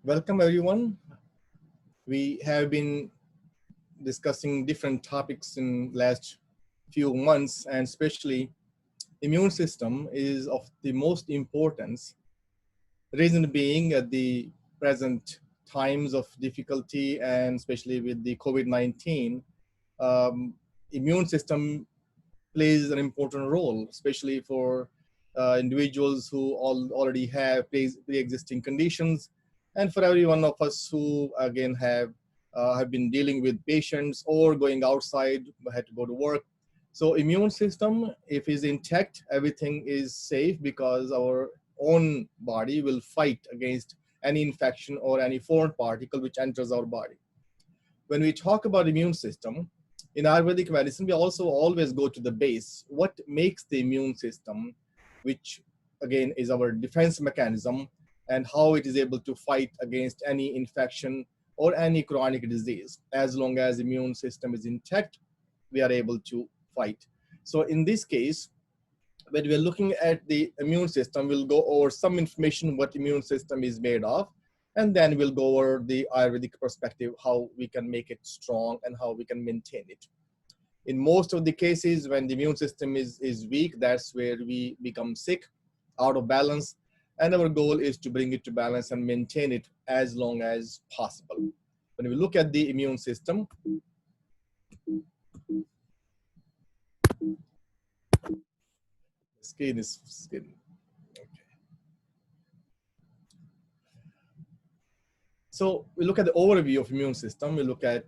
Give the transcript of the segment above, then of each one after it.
Welcome everyone. We have been discussing different topics in last few months, and especially immune system is of the most importance. Reason being at the present times of difficulty, and especially with the COVID-19, um, immune system plays an important role, especially for individuals who already have pre-existing conditions, and for every one of us who again have been dealing with patients or going outside, had to go to work. So immune system, if is intact, everything is safe because our own body will fight against any infection or any foreign particle which enters our body. When we talk about immune system, in Ayurvedic medicine, we also always go to the base. What makes the immune system, which again is our defense mechanism, and how it is able to fight against any infection or any chronic disease. As long as immune system is intact, we are able to fight. So in this case, when we're looking at the immune system, we'll go over some information what immune system is made of, and then we'll go over the Ayurvedic perspective, how we can make it strong and how we can maintain it. In most of the cases, when the immune system is weak, that's where we become sick, out of balance, and our goal is to bring it to balance and maintain it as long as possible. When we look at the immune system, skin. Okay. So we look at the overview of immune system. We look at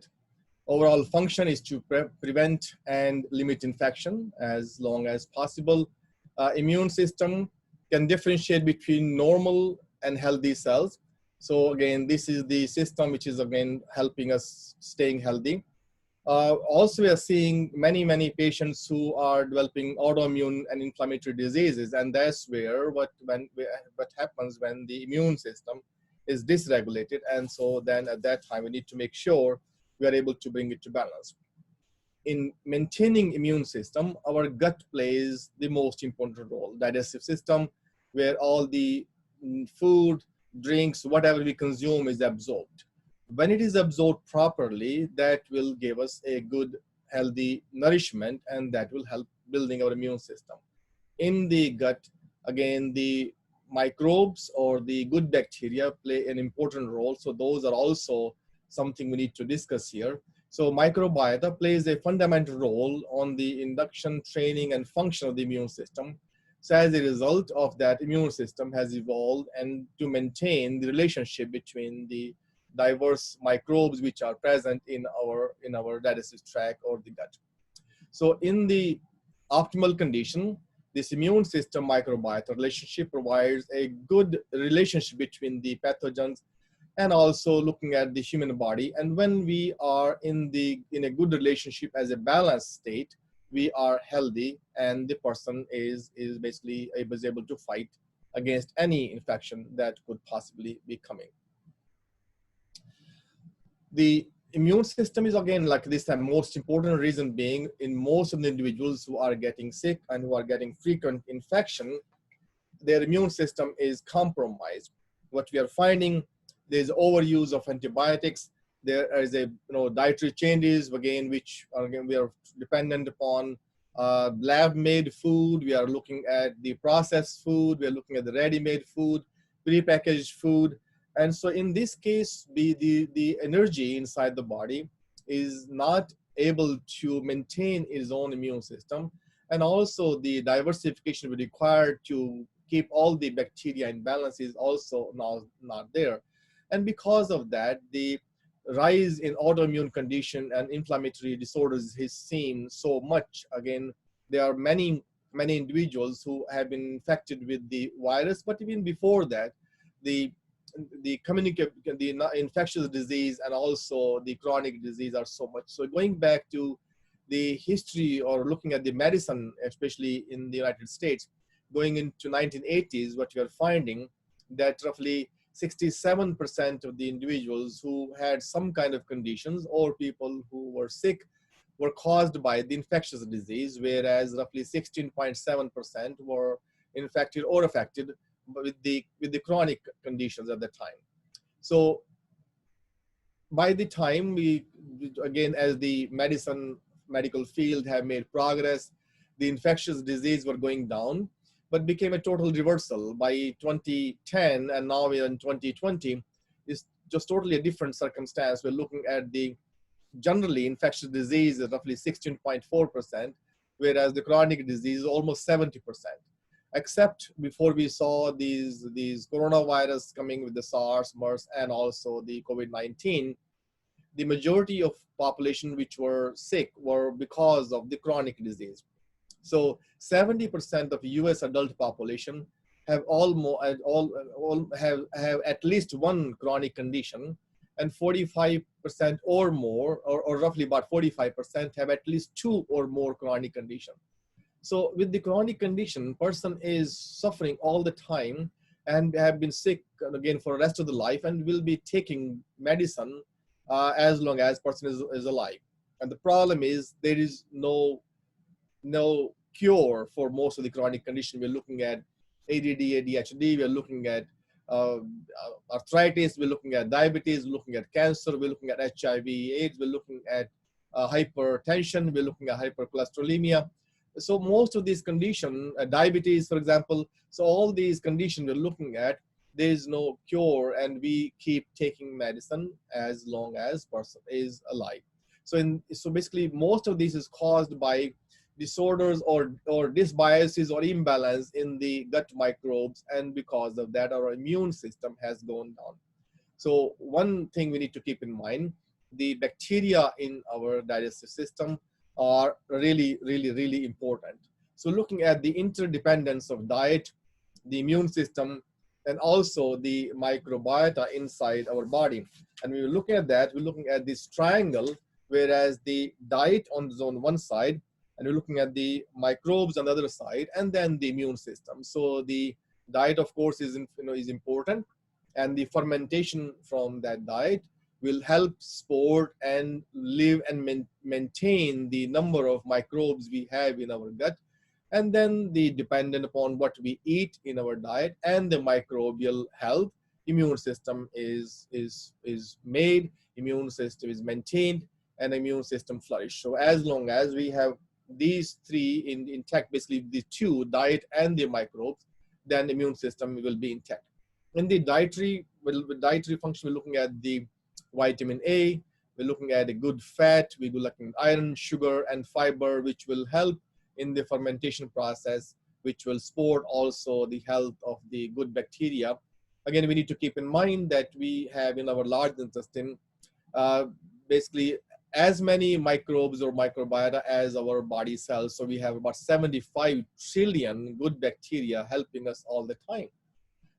overall function is to prevent and limit infection as long as possible. Immune system can differentiate between normal and healthy cells. So again, this is the system which is again helping us staying healthy. Also, we are seeing many patients who are developing autoimmune and inflammatory diseases, and that's where what happens when the immune system is dysregulated, and so then at that time we need to make sure we are able to bring it to balance. In maintaining immune system, our gut plays the most important role. Digestive system, where all the food, drinks, whatever we consume is absorbed. When it is absorbed properly, that will give us a good, healthy nourishment, and that will help building our immune system. In the gut, again, the microbes or the good bacteria play an important role. So those are also something we need to discuss here. So microbiota plays a fundamental role on the induction, training, and function of the immune system. So as a result of that, immune system has evolved and to maintain the relationship between the diverse microbes which are present in our digestive tract or the gut. So in the optimal condition, this immune system microbiota relationship provides a good relationship between the pathogens and also looking at the human body. And when we are in a good relationship as a balanced state, we are healthy, and the person is basically able to fight against any infection that could possibly be coming. The immune system is again like this, the most important reason being in most of the individuals who are getting sick and who are getting frequent infection, their immune system is compromised. What we are finding, there's overuse of antibiotics. There is a dietary changes again, which again we are dependent upon lab-made food. We are looking at the processed food. We are looking at the ready-made food, pre-packaged food. And so in this case, the energy inside the body is not able to maintain its own immune system. And also the diversification required to keep all the bacteria in balance is also now not there. And because of that, the rise in autoimmune condition and inflammatory disorders is seen so much. Again, there are many individuals who have been infected with the virus, but even before that, the infectious disease and also the chronic disease are so much. So going back to the history or looking at the medicine, especially in the United States, going into 1980s, what we are finding that roughly 67% of the individuals who had some kind of conditions or people who were sick were caused by the infectious disease, whereas roughly 16.7% were infected or affected with the chronic conditions at the time. So by the time we, again, as the medical field have made progress, the infectious disease were going down, but became a total reversal by 2010, and now we are in 2020. It's just totally a different circumstance. We're looking at the generally infectious disease is roughly 16.4%, whereas the chronic disease is almost 70%. Except before we saw these coronavirus coming with the SARS, MERS, and also the COVID-19, the majority of population which were sick were because of the chronic disease. So 70% of US adult population have have at least one chronic condition, and 45% or more, or roughly about 45%, have at least two or more chronic condition. So with the chronic condition, person is suffering all the time and have been sick again for the rest of the life, and will be taking medicine as long as person is alive. And the problem is there is no cure for most of the chronic condition. We're looking at ADD, ADHD, we're looking at arthritis, we're looking at diabetes, we're looking at cancer, we're looking at HIV, AIDS, we're looking at hypertension, we're looking at hypercholesterolemia. So most of these conditions, diabetes, for example, so all these conditions we're looking at, there is no cure, and we keep taking medicine as long as person is alive. So basically, most of this is caused by disorders or dysbiosis or imbalance in the gut microbes, and because of that, our immune system has gone down. So one thing we need to keep in mind, the bacteria in our digestive system are really, really, really important. So looking at the interdependence of diet, the immune system, and also the microbiota inside our body. And when we're looking at that, we're looking at this triangle, whereas the diet on zone one side, and we're looking at the microbes on the other side, and then the immune system. So the diet, of course, is important, and the fermentation from that diet will help support and live and maintain the number of microbes we have in our gut. And then the dependent upon what we eat in our diet and the microbial health, immune system is made, immune system is maintained, and immune system flourish. So as long as we have these three intact, basically the two, diet and the microbes, then the immune system will be intact. In the dietary function, we're looking at the vitamin A, we're looking at a good fat, we're looking at iron, sugar, and fiber, which will help in the fermentation process, which will support also the health of the good bacteria. Again, we need to keep in mind that we have in our large intestine basically as many microbes or microbiota as our body cells. So we have about 75 trillion good bacteria helping us all the time.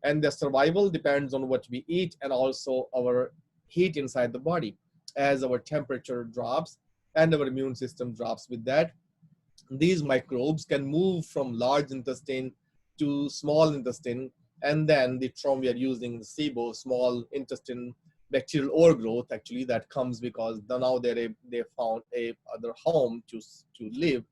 And the survival depends on what we eat and also our heat inside the body. As our temperature drops and our immune system drops with that, these microbes can move from large intestine to small intestine, and then the term we are using, the SIBO, small intestine bacterial overgrowth, actually that comes because now they found a other home to live.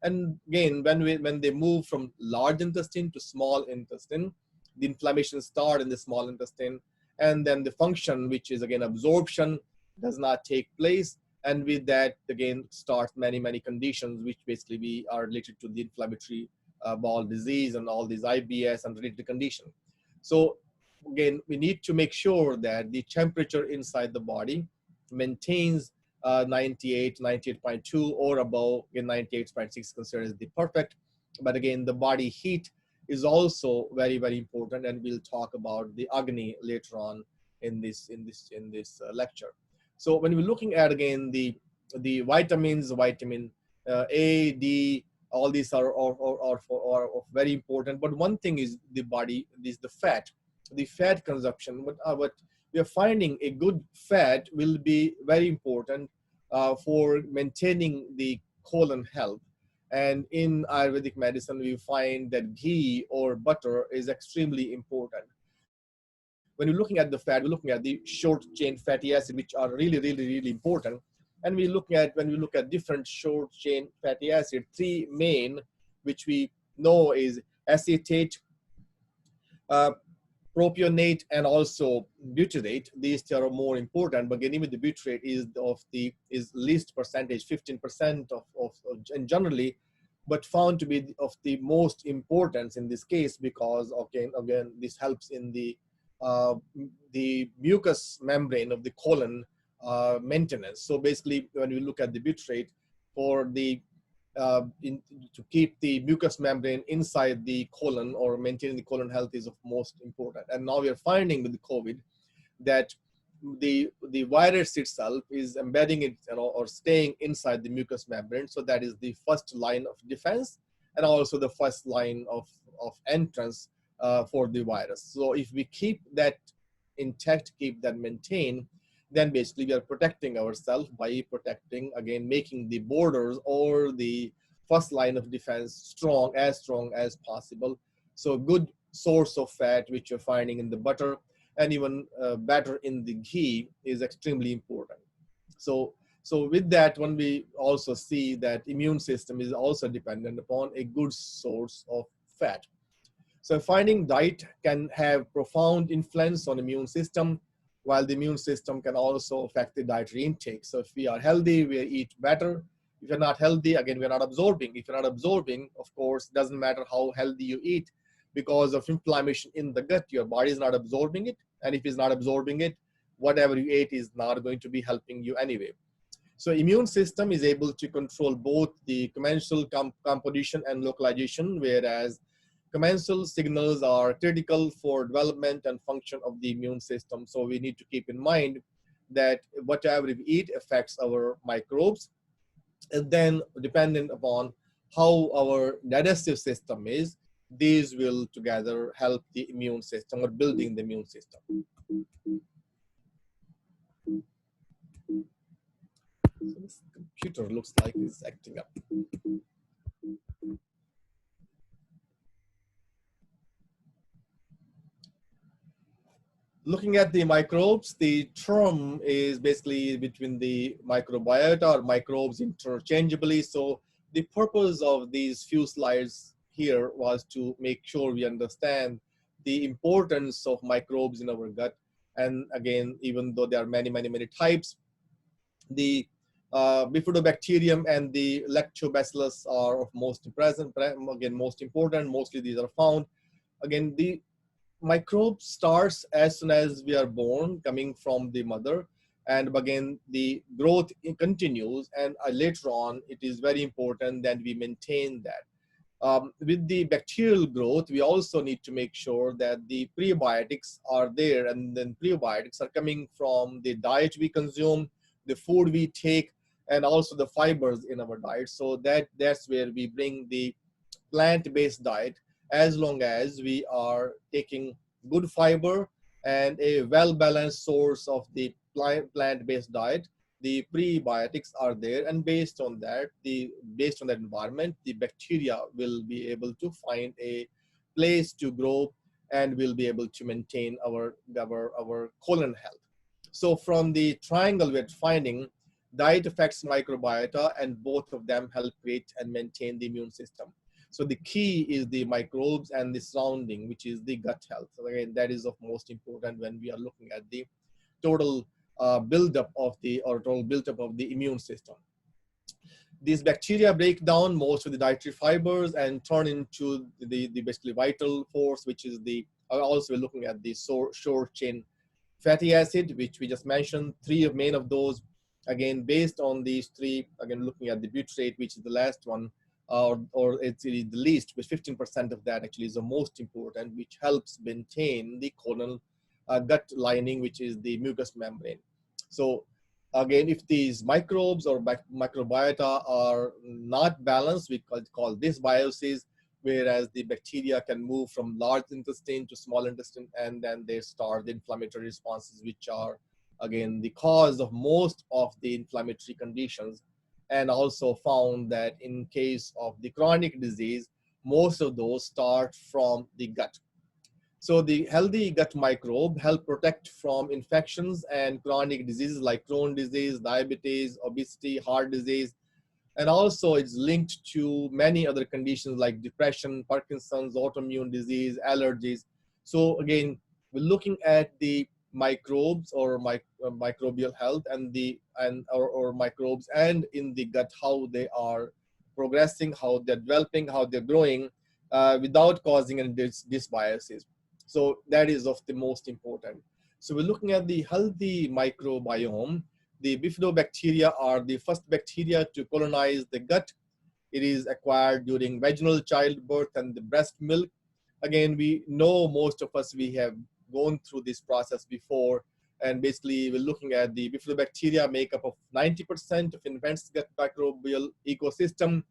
And again, when they move from large intestine to small intestine, the inflammation starts in the small intestine, and then the function, which is again absorption, does not take place. And with that, again, starts many conditions, which basically we are related to the inflammatory bowel disease and all these IBS and related conditions. So again, we need to make sure that the temperature inside the body maintains 98.2 or above. Again, 98.6 considered as the perfect. But again, the body heat is also very important, and we'll talk about the Agni later on in this lecture. So when we're looking at, again, the vitamins, vitamin A, D, all these are very important. But one thing is the body, is the fat consumption. What we are finding, a good fat will be very important for maintaining the colon health. And in Ayurvedic medicine, we find that ghee or butter is extremely important. When you're looking at the fat, we're looking at the short chain fatty acid, which are really important. And when we look at different short chain fatty acid, three main, which we know is acetate, propionate and also butyrate. These two are more important, but again, even the butyrate is least percentage, 15% and generally, but found to be of the most importance in this case, because again this helps in the mucous membrane of the colon maintenance. So basically, when we look at the butyrate for the to keep the mucous membrane inside the colon or maintaining the colon health is of most important. And now we are finding with the COVID that the virus itself is embedding it, or staying inside the mucous membrane. So that is the first line of defense and also the first line of entrance for the virus. So if we keep that intact, keep that maintained, then basically we are protecting ourselves by protecting, again, making the borders or the first line of defense strong as possible. So good source of fat, which you're finding in the butter and even better in the ghee, is extremely important. So with that one, we also see that immune system is also dependent upon a good source of fat. So finding diet can have profound influence on immune system, while the immune system can also affect the dietary intake. So if we are healthy, we eat better. If you're not healthy, again, we're not absorbing. If you're not absorbing, of course, doesn't matter how healthy you eat, because of inflammation in the gut, your body is not absorbing it. And if it's not absorbing it, whatever you ate is not going to be helping you anyway. So immune system is able to control both the commensal composition and localization, whereas commensal signals are critical for development and function of the immune system. So we need to keep in mind that whatever we eat affects our microbes, and then dependent upon how our digestive system is, these will together help the immune system or building the immune system. So this computer looks like it's acting up. Looking at the microbes, the term is basically between the microbiota or microbes interchangeably. So the purpose of these few slides here was to make sure we understand the importance of microbes in our gut. And again, even though there are many types, the bifidobacterium and the lactobacillus are of most important. Mostly these are found. Again, the microbe starts as soon as we are born, coming from the mother, and again the growth continues, and later on it is very important that we maintain that. With the bacterial growth, we also need to make sure that the prebiotics are there, and then prebiotics are coming from the diet we consume, the food we take, and also the fibers in our diet. So that's where we bring the plant-based diet. As long as we are taking good fiber and a well-balanced source of the plant-based diet, the prebiotics are there, and based on that environment, the bacteria will be able to find a place to grow and will be able to maintain our colon health. So from the triangle we're finding, diet affects microbiota, and both of them help create and maintain the immune system. So the key is the microbes and the surrounding, which is the gut health. So again, that is of most important when we are looking at the total buildup of the immune system. These bacteria break down most of the dietary fibers and turn into the basically vital force, which is also we're looking at the short chain fatty acid, which we just mentioned. Three main of those. Again, based on these three, again looking at the butyrate, which is the last one, or it's the least, with 15% of that actually is the most important, which helps maintain the colon gut lining, which is the mucous membrane. So again, if these microbes or microbiota are not balanced, we call dysbiosis, whereas the bacteria can move from large intestine to small intestine, and then they start the inflammatory responses, which are again the cause of most of the inflammatory conditions. And also found that in case of the chronic disease, most of those start from the gut. So the healthy gut microbe help protect from infections and chronic diseases like Crohn's disease, diabetes, obesity, heart disease, and also it's linked to many other conditions like depression, Parkinson's, autoimmune disease, allergies. So again, we're looking at the microbes or microbial health and or microbes and in the gut, how they are progressing, how they're developing, how they're growing, without causing any dysbiosis. So that is of the most important. So we're looking at the healthy microbiome. The bifidobacteria are the first bacteria to colonize the gut. It is acquired during vaginal childbirth and the breast milk. Again, we know most of us, we have gone through this process before. And basically, we're looking at the bifidobacteria make up of 90% of infant's gut microbial ecosystem.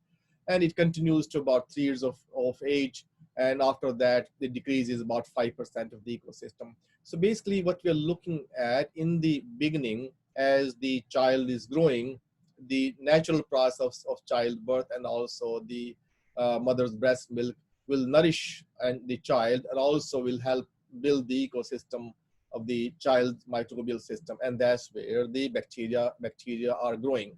And it continues to about 3 years of age. And after that, the decrease is about 5% of the ecosystem. So basically, what we're looking at in the beginning, as the child is growing, the natural process of childbirth and also the mother's breast milk will nourish the child and also will help build the ecosystem of the child's microbial system. And that's where the bacteria are growing.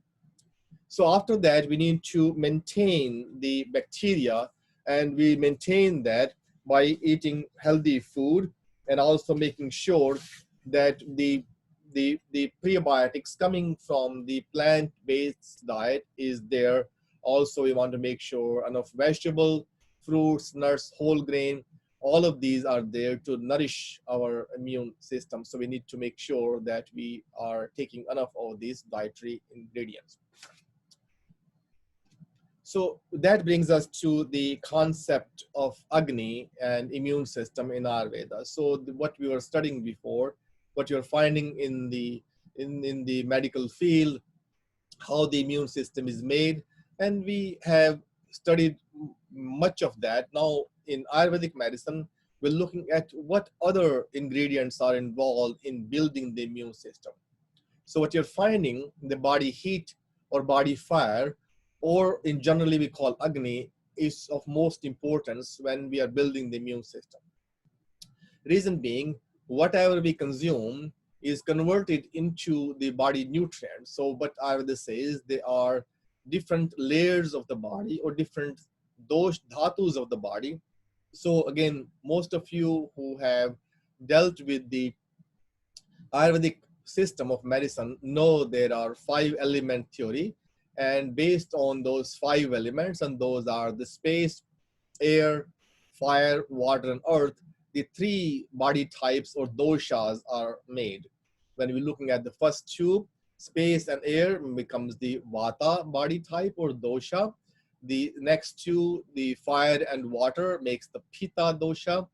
So after that, we need to maintain the bacteria, and we maintain that by eating healthy food and also making sure that the prebiotics coming from the plant-based diet is there. Also, we want to make sure enough vegetable, fruits, nuts, whole grain, all of these are there to nourish our immune system. So we need to make sure that we are taking enough of these dietary ingredients. So that brings us to the concept of Agni and immune system in Ayurveda. So what we were studying before, what you're finding in the medical field, how the immune system is made, and we have studied much of that. Now in Ayurvedic medicine, we're looking at what other ingredients are involved in building the immune system. So what you're finding, the body heat or body fire, or in generally we call Agni, is of most importance when we are building the immune system. Reason being, whatever we consume is converted into the body nutrients. So what Ayurveda says, there are different layers of the body or different those dhatus of the body. So again, most of you who have dealt with the Ayurvedic system of medicine know there are 5 element theory. And based on those 5 elements, and those are the space, air, fire, water, and earth, the 3 body types or doshas are made. When we're looking at the first 2, space and air becomes the vata body type or dosha. The next 2, the fire and water, makes the pitta dosha.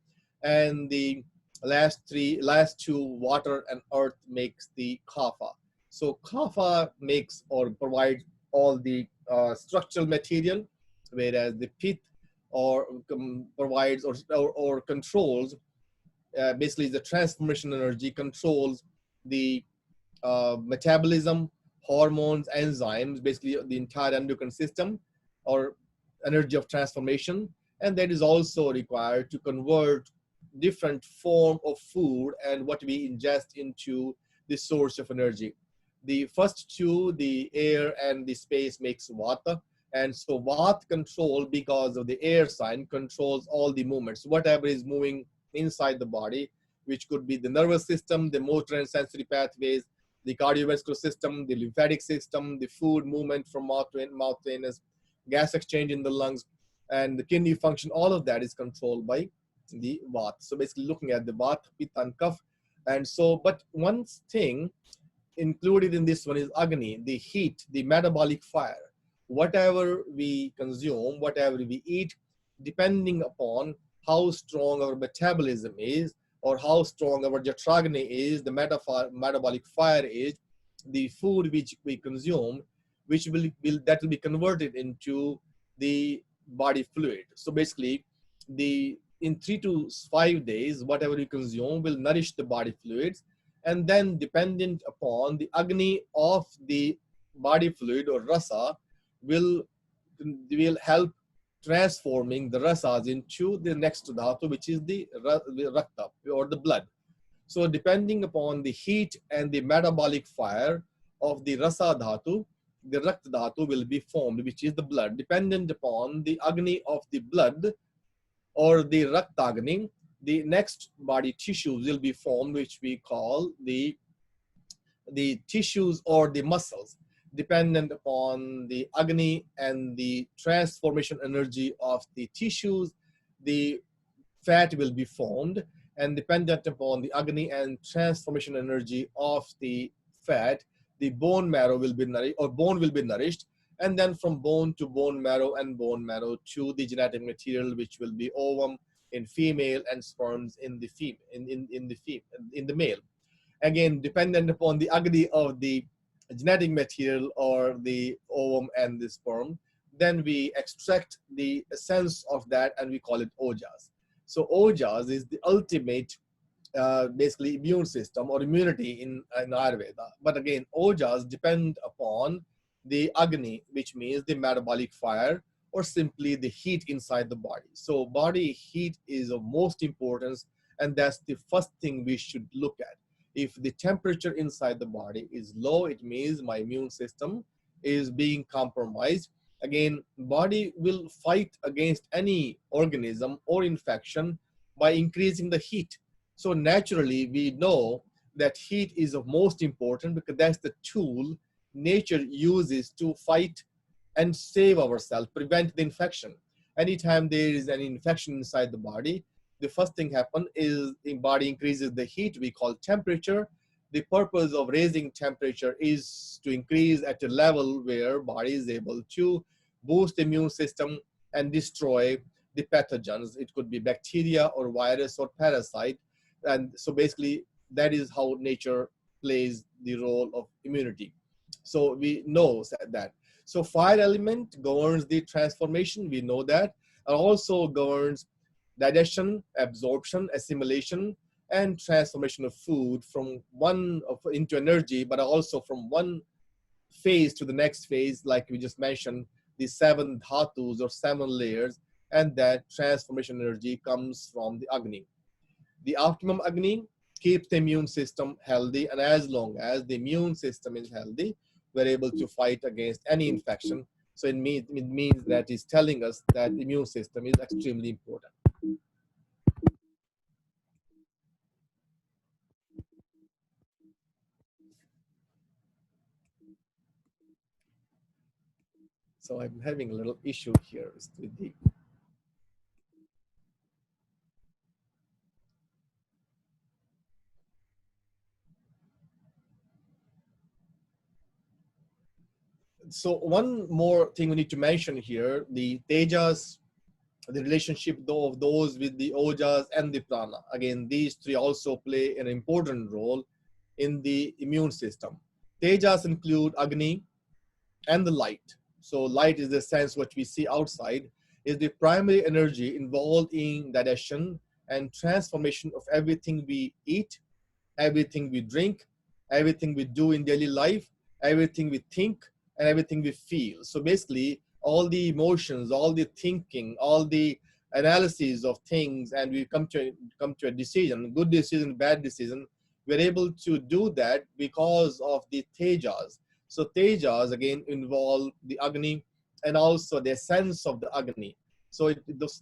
And the last 2, water and earth, makes the kapha. So kapha makes or provides all the structural material, whereas the pith provides or controls, basically the transformation energy, controls the metabolism, hormones, enzymes, basically the entire endocrine system or energy of transformation. And that is also required to convert different form of food and what we ingest into the source of energy. The first 2, the air and the space, makes vata. And so vata control, because of the air sign, controls all the movements, whatever is moving inside the body, which could be the nervous system, the motor and sensory pathways, the cardiovascular system, the lymphatic system, the food movement from mouth to anus, gas exchange in the lungs, and the kidney function. All of that is controlled by the vata. So basically looking at the vata, pitta, and kapha. And so, but one thing included in this one is Agni, the heat, the metabolic fire. Whatever we consume, whatever we eat, depending upon how strong our metabolism is or how strong our Jatragni is, the metabolic fire is, the food which we consume, which will be converted into the body fluid. So basically, in 3 to 5 days, whatever we consume will nourish the body fluids. And then dependent upon the Agni of the body fluid or rasa will help transforming the rasas into the next dhatu, which is the rakta or the blood. So depending upon the heat and the metabolic fire of the rasa dhatu, the rakta dhatu will be formed, which is the blood. Dependent upon the Agni of the blood or the Raktagni, the next body tissues will be formed, which we call the tissues or the muscles, dependent upon the Agni and the transformation energy of the tissues. The fat will be formed, and dependent upon the Agni and transformation energy of the fat, the bone marrow will be nourished, or bone will be nourished, and then from bone to bone marrow, and bone marrow to the genetic material, which will be ovum in female and sperms in the in the male. Again, dependent upon the Agni of the genetic material or the ovum and the sperm, then we extract the essence of that and we call it Ojas. So Ojas is the ultimate basically immune system or immunity in Ayurveda. But again, Ojas depend upon the Agni, which means the metabolic fire or simply the heat inside the body. So body heat is of most importance, and that's the first thing we should look at. If the temperature inside the body is low, it means my immune system is being compromised. Again, body will fight against any organism or infection by increasing the heat. So naturally, we know that heat is of most important because that's the tool nature uses to fight and save ourselves, prevent the infection. Anytime there is an infection inside the body, the first thing happens is the body increases the heat we call temperature. The purpose of raising temperature is to increase at a level where body is able to boost the immune system and destroy the pathogens. It could be bacteria or virus or parasite. And so basically that is how nature plays the role of immunity. So we know that. So fire element governs the transformation, we know that, and also governs digestion, absorption, assimilation, and transformation of food from into energy, but also from one phase to the next phase, like we just mentioned, the 7 dhatus or 7 layers, and that transformation energy comes from the Agni. The optimum Agni keeps the immune system healthy, and as long as the immune system is healthy, we're able to fight against any infection. So it means that it's telling us that the immune system is extremely important. So I'm having a little issue here with the. So one more thing we need to mention here, the Tejas, the relationship of those with the Ojas and the Prana. Again, these three also play an important role in the immune system. Tejas include Agni and the light. So light is the sense what we see outside, is the primary energy involved in digestion and transformation of everything we eat, everything we drink, everything we do in daily life, everything we think, and everything we feel. So basically, all the emotions, all the thinking, all the analysis of things, and we come to a decision, good decision, bad decision. We're able to do that because of the Tejas. So Tejas again involve the Agni and also the sense of the Agni. So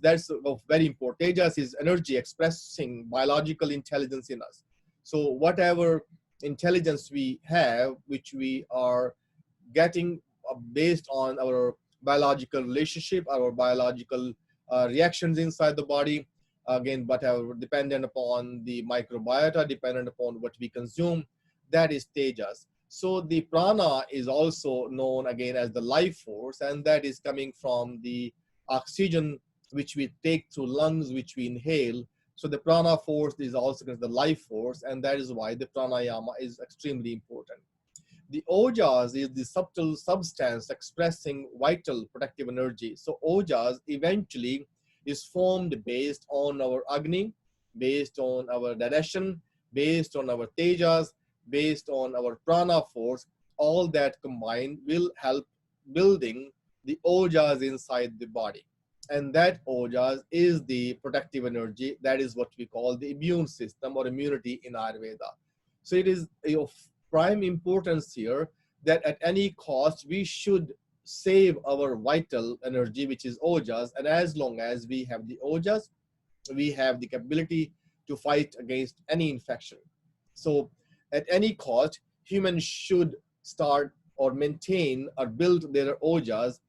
that's very important. Tejas is energy expressing biological intelligence in us. So whatever intelligence we have, which we are getting based on our biological relationship, our biological reactions inside the body, again, but dependent upon the microbiota, dependent upon what we consume, that is Tejas. So the Prana is also known again as the life force, and that is coming from the oxygen which we take through lungs, which we inhale. So the Prana force is also the life force, and that is why the pranayama is extremely important. The Ojas is the subtle substance expressing vital protective energy. So Ojas eventually is formed based on our Agni, based on our digestion, based on our Tejas, based on our Prana force. All that combined will help building the Ojas inside the body. And that Ojas is the protective energy. That is what we call the immune system or immunity in Ayurveda. So it is of prime importance here that at any cost, we should save our vital energy, which is Ojas. And as long as we have the Ojas, we have the capability to fight against any infection. So at any cost, humans should start or maintain or build their ojas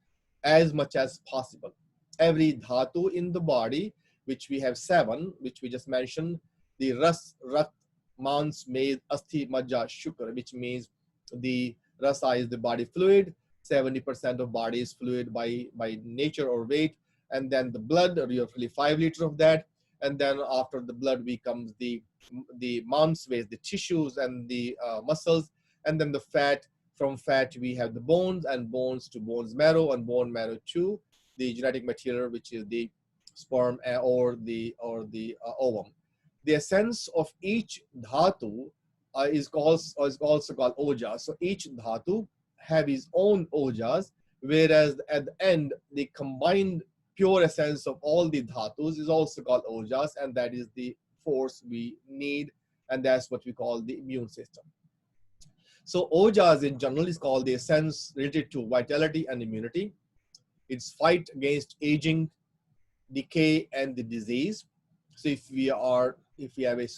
as much as possible. Every dhatu in the body, which we have 7, which we just mentioned, the ras, rat, mans, made, asti, majja, shukra, which means the rasa is the body fluid, 70% of body is fluid by nature or weight, and then the blood, roughly 5 liters of that, and then after the blood becomes the mans, waste, the tissues and the muscles, and then the fat. From fat we have the bones, and bones to bones marrow, and bone marrow to the genetic material, which is the sperm or the ovum. The essence of each dhatu is also called ojas. So each dhatu have his own ojas, whereas at the end the combined pure essence of all the dhatus is also called ojas, and that is the force we need, and that's what we call the immune system. So ojas in general is called the essence related to vitality and immunity. It's fight against aging, decay, and the disease. So if we have a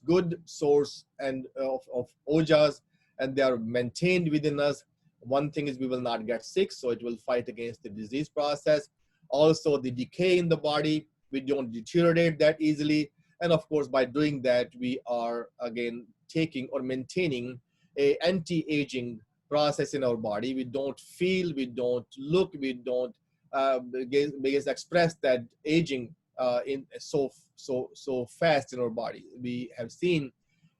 good source and of ojas, and they are maintained within us, one thing is we will not get sick, so it will fight against the disease process. Also the decay in the body, we don't deteriorate that easily, and of course by doing that we are again taking or maintaining a anti-aging process in our body. We don't feel, we don't look, we don't express that aging in so fast in our body. We have seen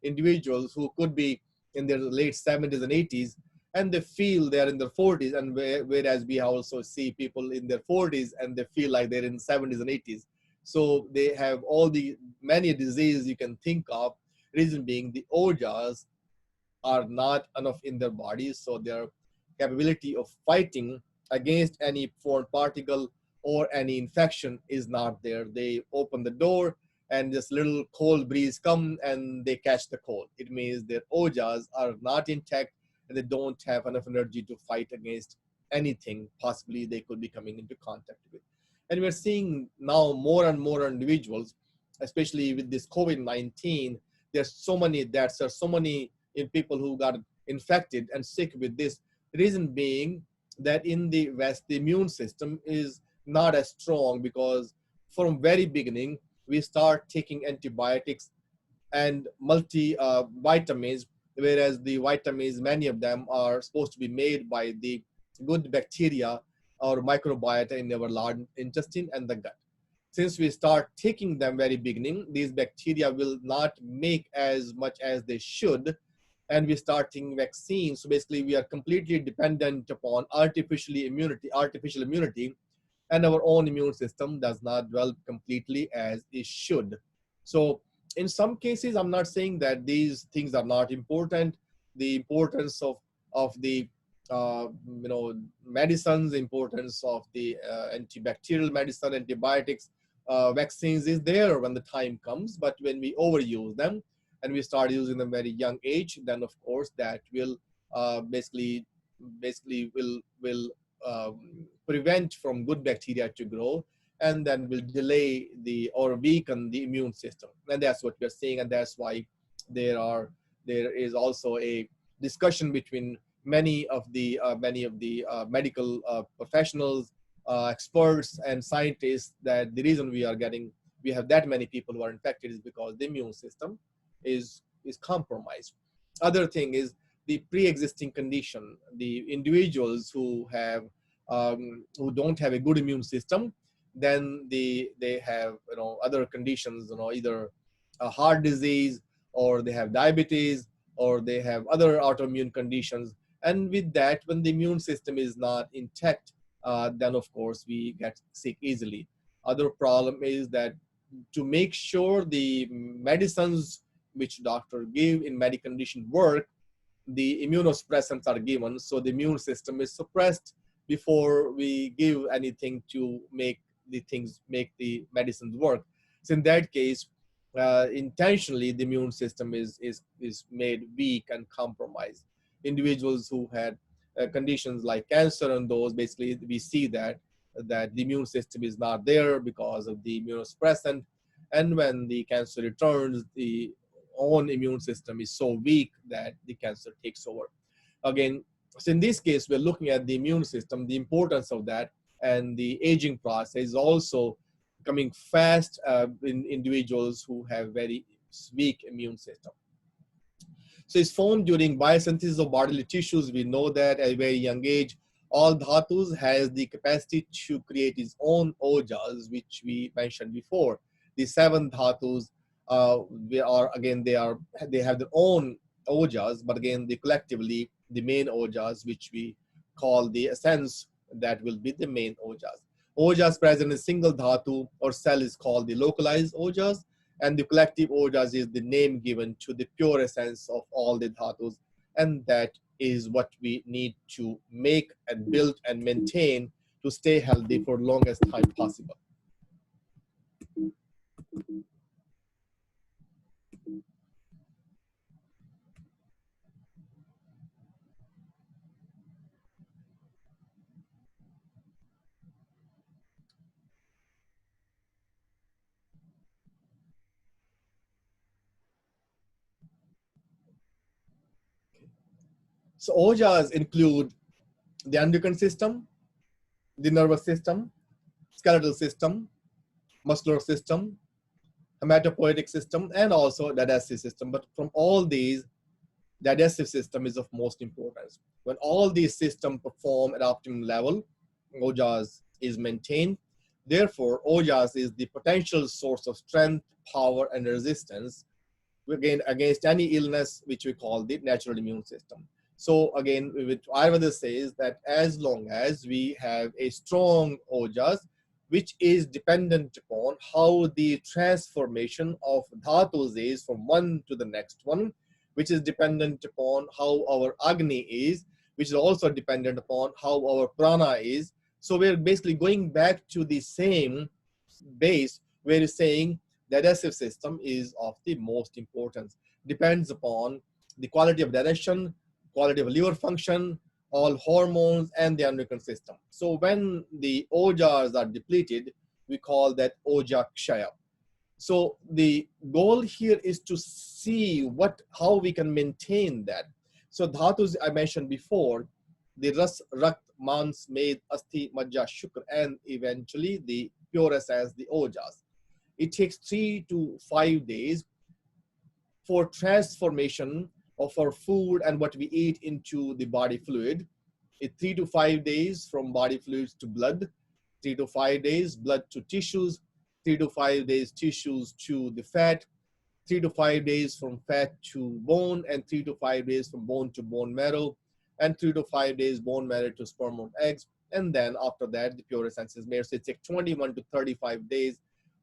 individuals who could be in their late 70s and 80s, and they feel they're in their 40s, and whereas we also see people in their 40s and they feel like they're in 70s and 80s. So they have all the many diseases you can think of. Reason being, the ojas are not enough in their bodies, so their capability of fighting against any foreign particle or any infection is not there. They open the door and this little cold breeze come and they catch the cold. It means their ojas are not intact and they don't have enough energy to fight against anything possibly they could be coming into contact with. And we're seeing now more and more individuals, especially with this COVID-19, there's so many deaths, there's so many people who got infected and sick with this. Reason being that in the West, the immune system is not as strong because from very beginning, we start taking antibiotics and multivitamins, whereas the vitamins, many of them are supposed to be made by the good bacteria or microbiota in our large intestine and the gut. Since we start taking them very beginning, these bacteria will not make as much as they should, and we start taking vaccines. So basically we are completely dependent upon artificial immunity, and our own immune system does not develop completely as it should. So in some cases, I'm not saying that these things are not important. The importance of the medicines, the importance of the antibacterial medicine, antibiotics, vaccines is there when the time comes. But when we overuse them and we start using them very young age, then of course that will basically will prevent from good bacteria to grow, and then will delay or weaken the immune system. And that's what we're seeing, and that's why there is also a discussion between many of the medical professionals, experts, and scientists that the reason we have that many people who are infected is because the immune system is compromised. Other thing is the pre-existing condition. The individuals who don't have a good immune system, then they have other conditions, either a heart disease, or they have diabetes, or they have other autoimmune conditions. And with that, when the immune system is not intact, then of course we get sick easily. Other problem is that to make sure the medicines which doctor give in many conditions work, the immunosuppressants are given, so the immune system is suppressed before we give anything to make the medicines work. So in that case, intentionally the immune system is made weak and compromised. Individuals who had conditions like cancer and those, basically we see that the immune system is not there because of the immunosuppressant. And when the cancer returns, the own immune system is so weak that the cancer takes over. Again, so in this case, we're looking at the immune system, the importance of that, and the aging process is also coming fast in individuals who have very weak immune system. So it's formed during biosynthesis of bodily tissues. We know that at a very young age, all dhatus has the capacity to create its own ojas, which we mentioned before. The seven dhatus, they have their own ojas, but again, they collectively the main ojas, which we call the essence, that will be the main ojas. Ojas present in a single dhatu or cell is called the localized ojas, and the collective ojas is the name given to the pure essence of all the dhatus, and that is what we need to make and build and maintain to stay healthy for longest time possible. So ojas include the endocrine system, the nervous system, skeletal system, muscular system, hematopoietic system, and also digestive system. But from all these, digestive system is of most importance. When all these systems perform at optimum level, ojas is maintained. Therefore, ojas is the potential source of strength, power, and resistance again against any illness, which we call the natural immune system. So again, Ayurveda says that as long as we have a strong ojas, which is dependent upon how the transformation of dhatus is from one to the next one, which is dependent upon how our Agni is, which is also dependent upon how our Prana is. So we're basically going back to the same base where you're saying the digestive system is of the most importance. Depends upon the quality of digestion, quality of liver function, all hormones, and the endocrine system. So when the ojas are depleted, we call that oja kshaya. So the goal here is to see how we can maintain that. So dhatus I mentioned before, the ras, rakt, mans, med, asti, majja, shukra, and eventually the pure essence, the ojas. It takes 3 to 5 days for transformation of our food and what we eat into the body fluid. 3 to 5 days from body fluids to blood, 3 to 5 days blood to tissues, 3 to 5 days tissues to the fat, 3 to 5 days from fat to bone, and 3 to 5 days from bone to bone marrow, and 3 to 5 days bone marrow to sperm or eggs. And then after that, the pure essence is made. So it takes 21 to 35 days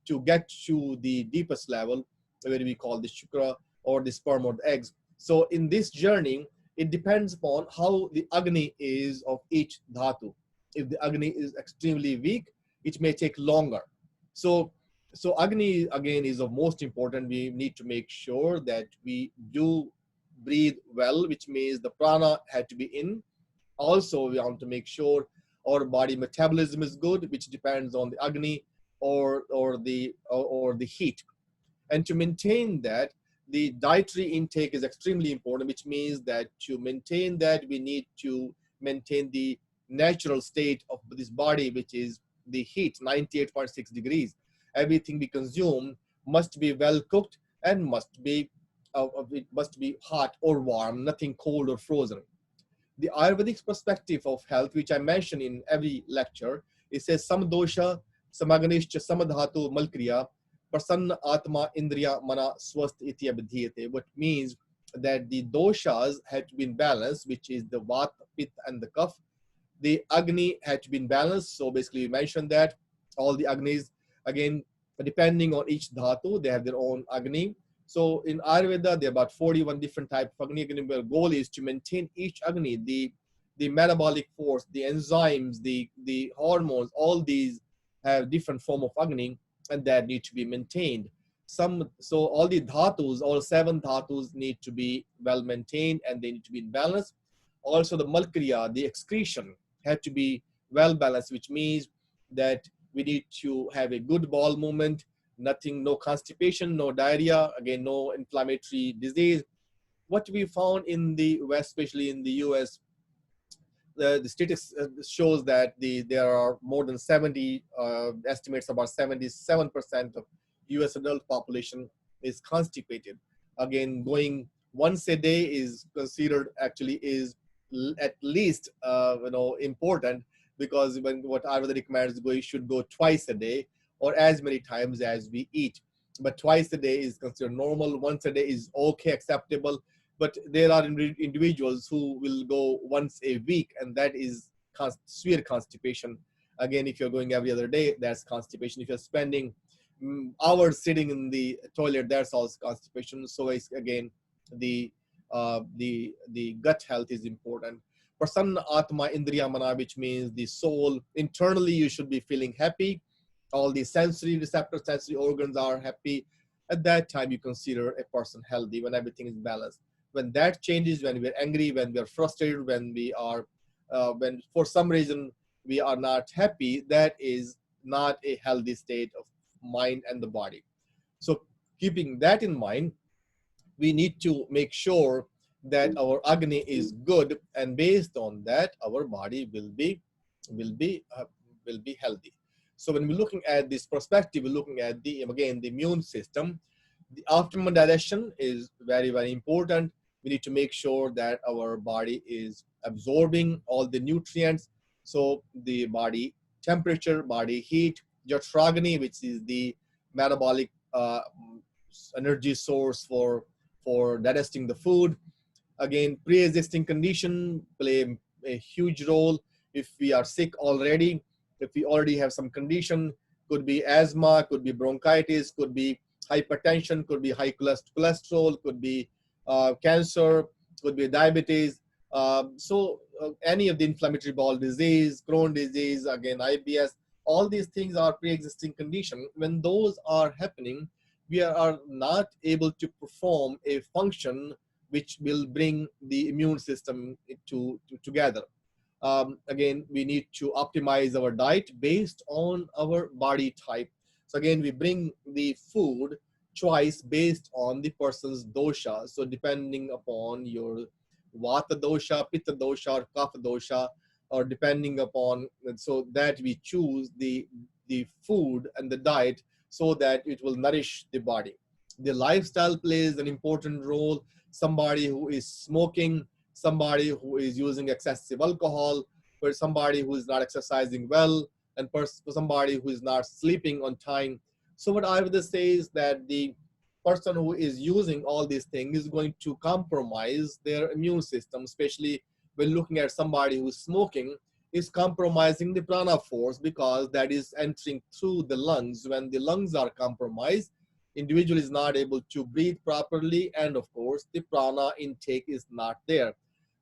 to get to the deepest level, where we call the shukra or the sperm or the eggs. So in this journey, it depends upon how the Agni is of each dhatu. If the Agni is extremely weak, it may take longer. So Agni again is of most important. We need to make sure that we do breathe well, which means the prana had to be in. Also, we want to make sure our body metabolism is good, which depends on the Agni or the heat. And to maintain that, the dietary intake is extremely important, which means that to maintain that, we need to maintain the natural state of this body, which is the heat, 98.6 degrees. Everything we consume must be well cooked and it must be hot or warm, nothing cold or frozen. The Ayurvedic perspective of health, which I mention in every lecture, it says samdosha, samaganishcha, samadhatu, malkriya, prasanna atma indriya mana swast iti abdhiyate, which means that the doshas had to be in balance, which is the vata, pitta, and the kapha. The Agni had to be in balance. So basically, we mentioned that all the Agnis, again, depending on each dhatu, they have their own Agni. So in Ayurveda, there are about 41 different types of Agni. The goal is to maintain each Agni, the metabolic force, the enzymes, the hormones, all these have different form of Agni, and that need to be maintained. So all the dhatus, all 7 dhatus need to be well maintained, and they need to be in balance. Also the malkriya, the excretion, have to be well balanced, which means that we need to have a good bowel movement, nothing, no constipation, no diarrhea, again, no inflammatory disease. What we found in the West, especially in the US, the statistics shows that there are more than 70, estimates about 77% of US adult population is constipated. Again, going once a day is considered, actually is at least important, because when what Ayurveda recommends, you should go twice a day or as many times as we eat. But twice a day is considered normal. Once a day is okay, acceptable. But there are individuals who will go once a week, and that is severe constipation. Again, if you're going every other day, that's constipation. If you're spending hours sitting in the toilet, that's also constipation. So it's, again, the gut health is important. Prasanna Atma Indriya Mana, which means the soul. Internally, you should be feeling happy. All the sensory receptors, sensory organs are happy. At that time, you consider a person healthy, when everything is balanced. When that changes, when we're angry, when we're frustrated, when we are, when for some reason we are not happy, that is not a healthy state of mind and the body. So keeping that in mind, we need to make sure that our Agni is good, and based on that, our body will be healthy. So when we're looking at this perspective, we're looking at the immune system. The optimal digestion is very, very important. We need to make sure that our body is absorbing all the nutrients. So the body temperature, body heat, Jatragni, which is the metabolic energy source for digesting the food. Again, pre-existing condition play a huge role. If we are sick already, if we already have some condition, could be asthma, could be bronchitis, could be hypertension, could be high cholesterol, could be cancer, could be diabetes. Any of the inflammatory bowel disease, Crohn's disease, again, IBS, all these things are pre-existing condition. When those are happening, we are not able to perform a function which will bring the immune system together. Again, we need to optimize our diet based on our body type. So again, we bring the food choice based on the person's dosha. So depending upon your Vata dosha, Pitta dosha, or Kapha dosha, or depending upon, so that we choose the food and the diet so that it will nourish the body. The lifestyle plays an important role. Somebody who is smoking, somebody who is using excessive alcohol, for somebody who is not exercising well, and for somebody who is not sleeping on time. So what I would say is that the person who is using all these things is going to compromise their immune system, especially when looking at somebody who's smoking, is compromising the prana force, because that is entering through the lungs. When the lungs are compromised, individual is not able to breathe properly, and of course the prana intake is not there.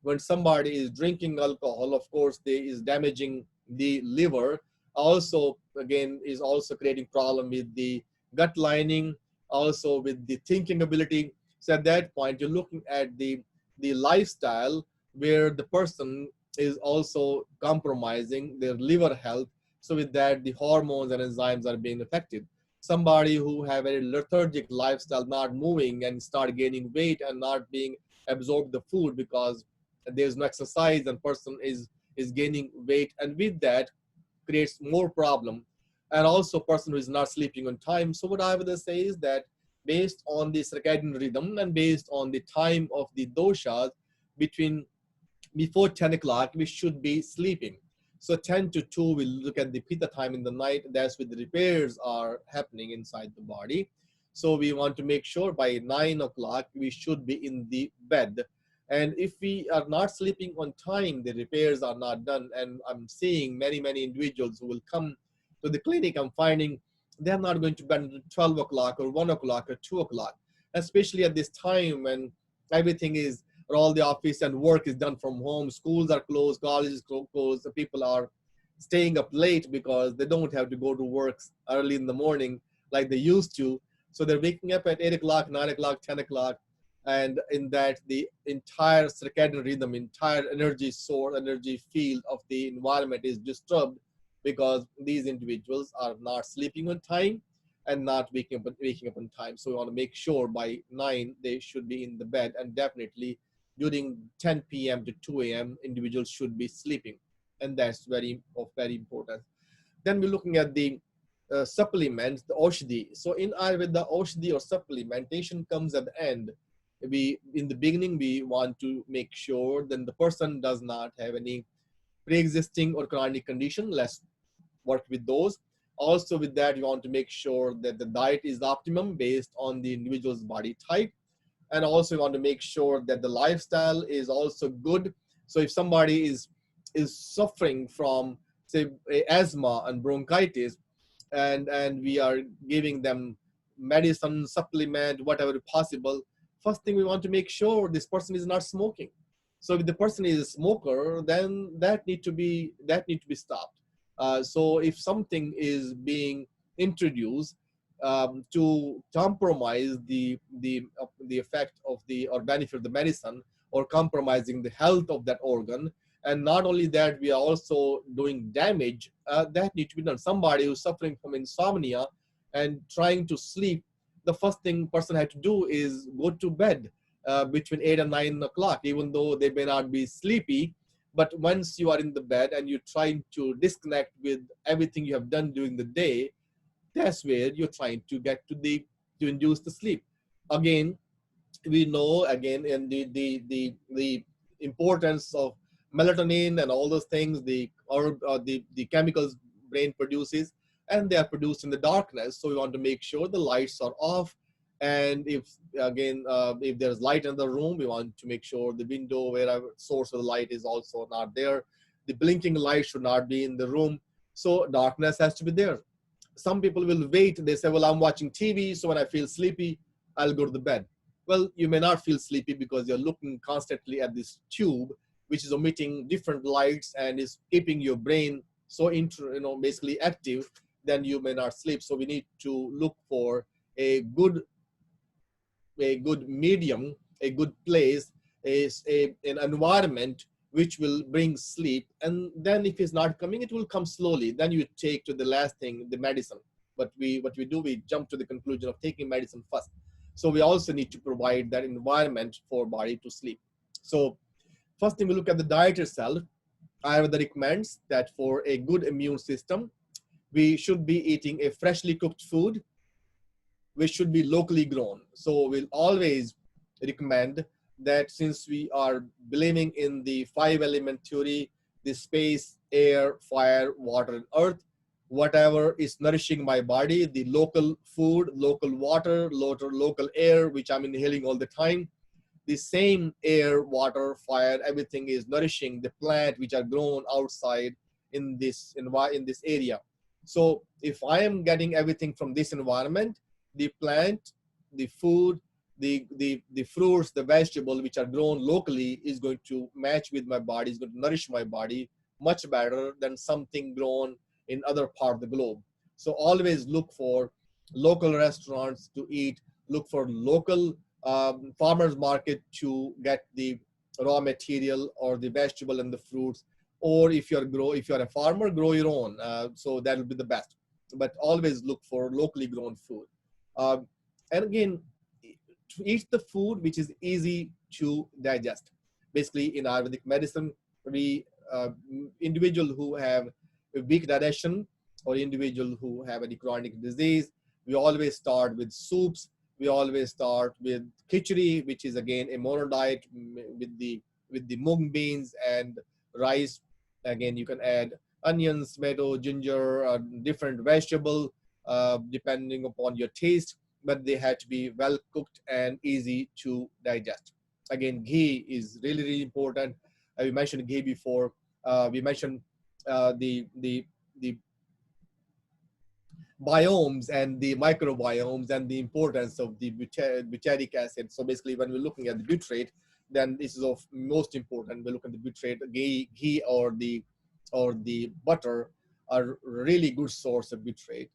When somebody is drinking alcohol, of course they is damaging the liver, also again is also creating problem with the gut lining, also with the thinking ability. So at that point, you're looking at the lifestyle where the person is also compromising their liver health. So with that, the hormones and enzymes are being affected. Somebody who have a lethargic lifestyle, not moving, and start gaining weight and not being absorbed the food because there's no exercise, and person is gaining weight, and with that creates more problem. And also person who is not sleeping on time. So what I would say is that based on the circadian rhythm and based on the time of the doshas, before 10 o'clock, we should be sleeping. So 10 to 2, we'll look at the pitta time in the night. That's where the repairs are happening inside the body. So we want to make sure by 9 o'clock, we should be in the bed. And if we are not sleeping on time, the repairs are not done. And I'm seeing many, many individuals who will come to the clinic. I'm finding they're not going to bed at 12 o'clock or 1 o'clock or 2 o'clock, especially at this time when everything is, or all the office and work is done from home, schools are closed, colleges closed, the people are staying up late because they don't have to go to work early in the morning like they used to. So they're waking up at 8 o'clock, 9 o'clock, 10 o'clock. And in that, the entire circadian rhythm, entire energy source, energy field of the environment is disturbed because these individuals are not sleeping on time. and not waking up on time. So we want to make sure by 9 they should be in the bed, and definitely during 10 p.m. to 2 a.m. individuals should be sleeping, and that's very important. Then we're looking at the supplements, the Oshdi. So in Ayurveda, Oshdi or supplementation comes at the end. In the beginning, we want to make sure that the person does not have any pre-existing or chronic condition. Let's work with those. Also with that, you want to make sure that the diet is optimum based on the individual's body type. And also you want to make sure that the lifestyle is also good. So if somebody is suffering from, say, asthma and bronchitis, and we are giving them medicine, supplement, whatever possible, first thing we want to make sure this person is not smoking. So if the person is a smoker, then that need to be stopped. So if something is being introduced to compromise the effect of the or benefit of the medicine, or compromising the health of that organ, and not only that, we are also doing damage, that need to be done. Somebody who's suffering from insomnia and trying to sleep, the first thing person had to do is go to bed between 8 and 9 o'clock, even though they may not be sleepy. But once you are in the bed and you're trying to disconnect with everything you have done during the day, that's where you're trying to get to induce the sleep. Again, we know again in the importance of melatonin and all those things, the chemicals brain produces, and they are produced in the darkness. So we want to make sure the lights are off. And if again, if there's light in the room, we want to make sure the window, wherever source of the light is, also not there. The blinking light should not be in the room. So darkness has to be there. Some people will wait. They say, well, I'm watching TV, so when I feel sleepy, I'll go to the bed. Well, you may not feel sleepy because you're looking constantly at this tube, which is emitting different lights and is keeping your brain so basically active. Then you may not sleep. So we need to look for a good medium, a good place, an environment which will bring sleep. And then if it's not coming, it will come slowly. Then you take to the last thing, the medicine. But what we do, we jump to the conclusion of taking medicine first. So we also need to provide that environment for body to sleep. So first thing, we look at the diet itself. Ayurveda recommends that for a good immune system, we should be eating a freshly cooked food, which should be locally grown. So we'll always recommend that, since we are believing in the 5-element theory, the space, air, fire, water, and earth, whatever is nourishing my body, the local food, local water, local air, which I'm inhaling all the time, the same air, water, fire, everything is nourishing the plant which are grown outside in this area. So if I am getting everything from this environment, the plant, the food, the fruits, the vegetable which are grown locally is going to match with my body, is going to nourish my body much better than something grown in other part of the globe. So always look for local restaurants to eat, look for local farmers market to get the raw material or the vegetable and the fruits. Or if you're a farmer, grow your own. So that will be the best. But always look for locally grown food. And again, to eat the food which is easy to digest. Basically, in Ayurvedic medicine, we individual who have a weak digestion or individual who have any chronic disease, we always start with soups. We always start with khichdi, which is again a mono diet with the mung beans and rice. Again, you can add onions, tomato, ginger, different vegetable, depending upon your taste, but they have to be well cooked and easy to digest. Again, ghee is really, really important. We mentioned ghee before. We mentioned the biomes and the microbiomes and the importance of the butyric acid. So basically, when we're looking at the butyrate, then this is of most important. We look at the butyrate, ghee or the butter are really good source of butyrate.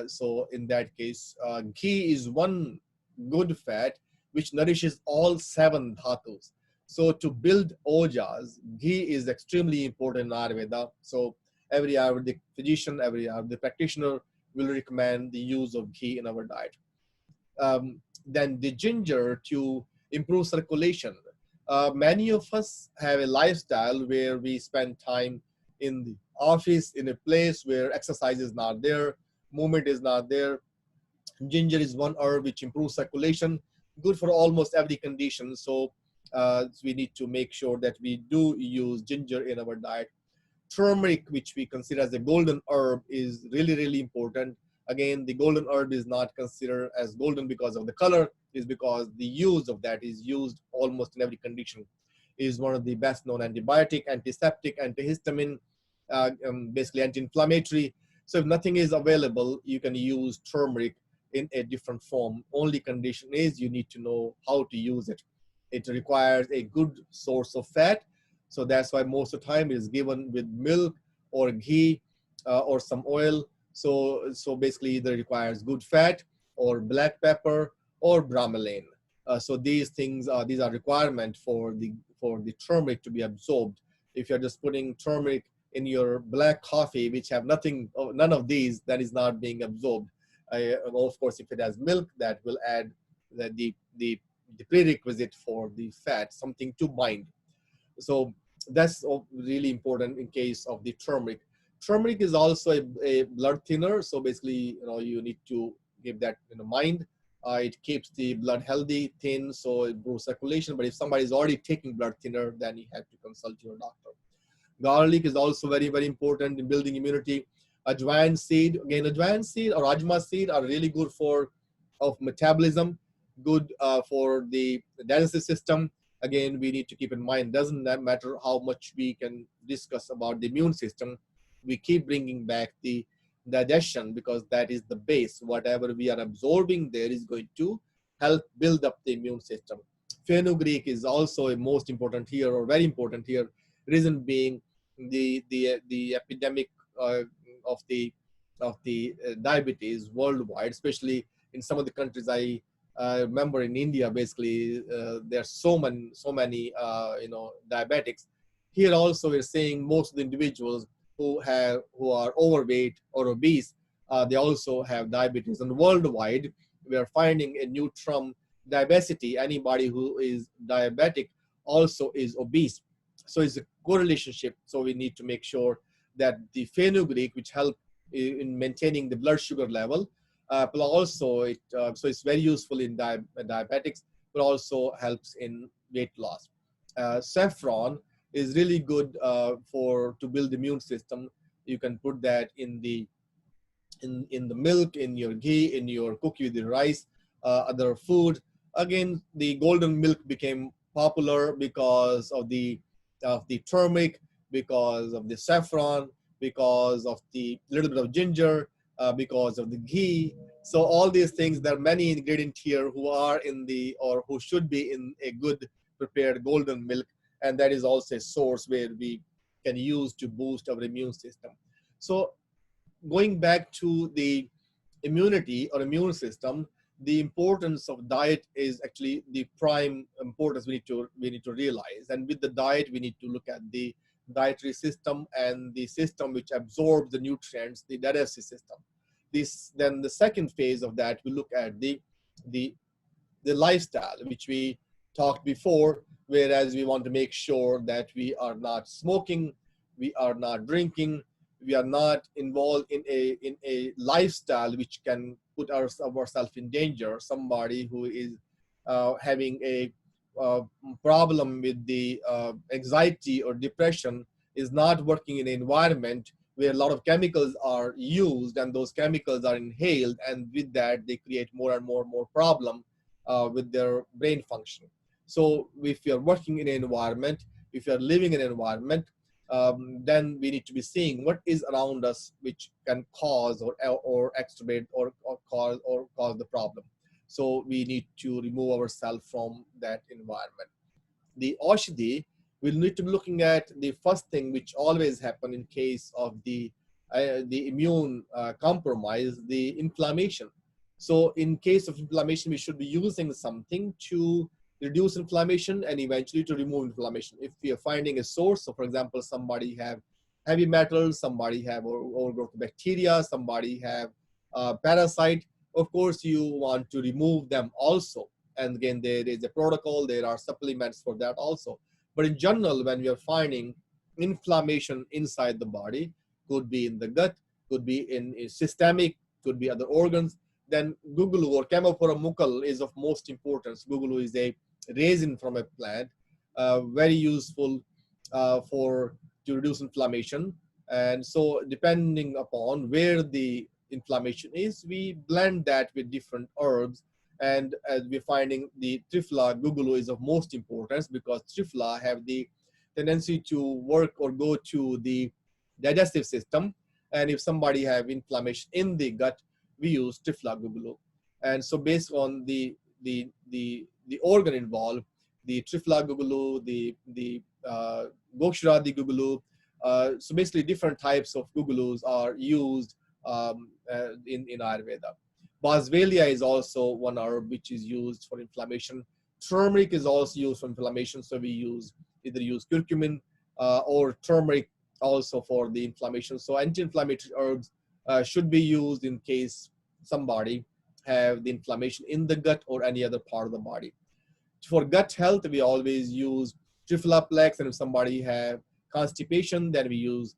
So in that case, ghee is one good fat which nourishes all 7 dhatus. So to build ojas, ghee is extremely important in Ayurveda. So every Ayurvedic physician, every Ayurvedic practitioner will recommend the use of ghee in our diet. Then the ginger to improve circulation. Many of us have a lifestyle where we spend time in the office, in a place where exercise is not there, movement is not there. Ginger is one herb which improves circulation, good for almost every condition. So we need to make sure that we do use ginger in our diet. Turmeric, which we consider as a golden herb, is really, really important. Again, the golden herb is not considered as golden because of the color, is because the use of that is used almost in every condition. It is one of the best known antibiotic, antiseptic, antihistamine, basically anti-inflammatory. So if nothing is available, you can use turmeric in a different form. Only condition is you need to know how to use it. It requires a good source of fat. So that's why most of the time it is given with milk or ghee or some oil. So basically either requires good fat or black pepper or bromelain. So these things these are requirement for the turmeric to be absorbed. If you're just putting turmeric in your black coffee, which have none of these, that is not being absorbed. Of course, if it has milk, that will add the prerequisite for the fat, something to bind. So that's really important in case of the turmeric. Turmeric is also a blood thinner. So basically, you need to keep that in mind. It keeps the blood healthy, thin, so it improves circulation. But if somebody is already taking blood thinner, then you have to consult your doctor. Garlic is also very, very important in building immunity. Ajwain seed, again, ajwain seed or ajma seed are really good for metabolism, good for the digestive system. Again, we need to keep in mind, doesn't that matter how much we can discuss about the immune system, we keep bringing back the digestion because that is the base. Whatever we are absorbing there is going to help build up the immune system. Fenugreek is also a most important here, or very important here. Reason being the epidemic of the diabetes worldwide, especially in some of the countries. I remember in India, basically there are so many diabetics. Here also we're seeing most of the individuals who are overweight or obese, they also have diabetes. And worldwide, we are finding a new term, diabesity. Anybody who is diabetic also is obese. So it's a correlationship. So we need to make sure that the fenugreek, which help in maintaining the blood sugar level, but also so it's very useful in diabetics, but also helps in weight loss. Saffron is really good to build the immune system. You can put that in the milk, in your ghee, in your cookie with the rice, other food. Again, the golden milk became popular because of the turmeric, because of the saffron, because of the little bit of ginger, because of the ghee. So all these things, there are many ingredients here who are who should be in a good prepared golden milk. And that is also a source where we can use to boost our immune system. So going back to the immunity or immune system, the importance of diet is actually the prime importance we need to realize. And with the diet, we need to look at the dietary system and the system which absorbs the nutrients, the digestive system. Then the second phase of that, we look at the lifestyle, which we talked before, whereas we want to make sure that we are not smoking, we are not drinking, we are not involved in a lifestyle which can put ourselves in danger. Somebody who is having a problem with the anxiety or depression is not working in an environment where a lot of chemicals are used, and those chemicals are inhaled, and with that they create more and more problem with their brain function. So if you're working in an environment, if you're living in an environment, then we need to be seeing what is around us which can cause or exacerbate or cause the problem. So we need to remove ourselves from that environment. The Aushadhi, we'll need to be looking at the first thing which always happen in case of the immune compromise, the inflammation. So in case of inflammation, we should be using something to reduce inflammation and eventually to remove inflammation. If we are finding a source, so for example, somebody have heavy metals, somebody have overgrowth bacteria, somebody have parasite, of course you want to remove them also. And again, there is a protocol, there are supplements for that also. But in general, when we are finding inflammation inside the body, could be in the gut, could be in systemic, could be other organs, then gugulu or Camophora mucal is of most importance. Gugulu is a resin from a plant, very useful for to reduce inflammation. And so depending upon where the inflammation is, we blend that with different herbs. And as we're finding, the Triphala gugulu is of most importance because Triphala have the tendency to work or go to the digestive system. And if somebody have inflammation in the gut, we use Triphala gugulu. And so based on the organ involved, the Triphala gugulu, the Gokshiradi gugulu, so basically different types of gugulus are used in Ayurveda. Boswellia is also one herb which is used for inflammation. Turmeric is also used for inflammation, so we either use curcumin or turmeric also for the inflammation. So anti-inflammatory herbs should be used in case somebody have the inflammation in the gut or any other part of the body. For gut health, we always use Triphalaplex, and if somebody have constipation, then we use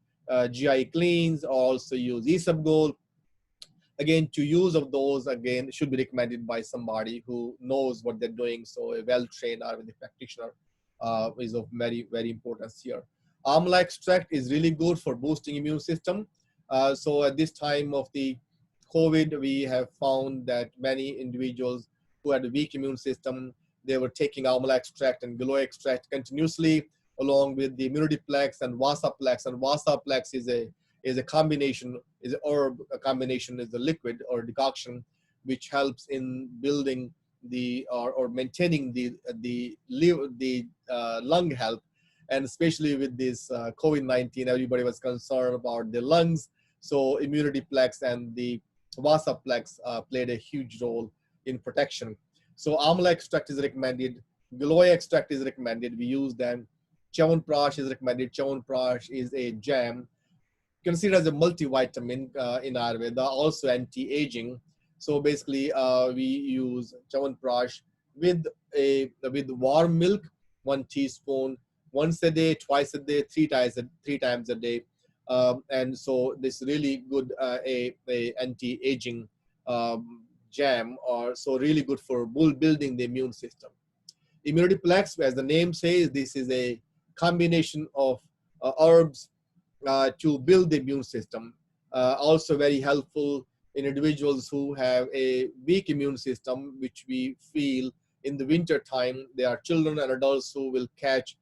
GI cleans, or also use Isabgol. Again, to use of those, again, should be recommended by somebody who knows what they're doing. So a well-trained Ayurvedic practitioner is of very, very importance here. Amla extract is really good for boosting immune system. So at this time of the COVID, we have found that many individuals who had a weak immune system, they were taking amla extract and giloy extract continuously, along with the immunitiplex and vasaplex. And vasaplex is a combination, is an herb, a combination is a liquid or decoction, which helps in building the or maintaining the lung health. And especially with this COVID-19, everybody was concerned about the lungs. So immunitiplex and the vasaplex played a huge role in protection. So amla extract is recommended, giloy extract is recommended. We use them. Chyawanprash is recommended. Chyawanprash is a jam considered as a multivitamin in Ayurveda, also anti-aging. So basically, we use Chyawanprash with warm milk, 1 teaspoon, once a day, twice a day, three times a day. And so this really good a anti-aging jam, or so really good for building the immune system. Immunitiplex, as the name says, this is a combination of herbs to build the immune system. Also very helpful in individuals who have a weak immune system, which we feel in the winter time. There are children and adults who will catch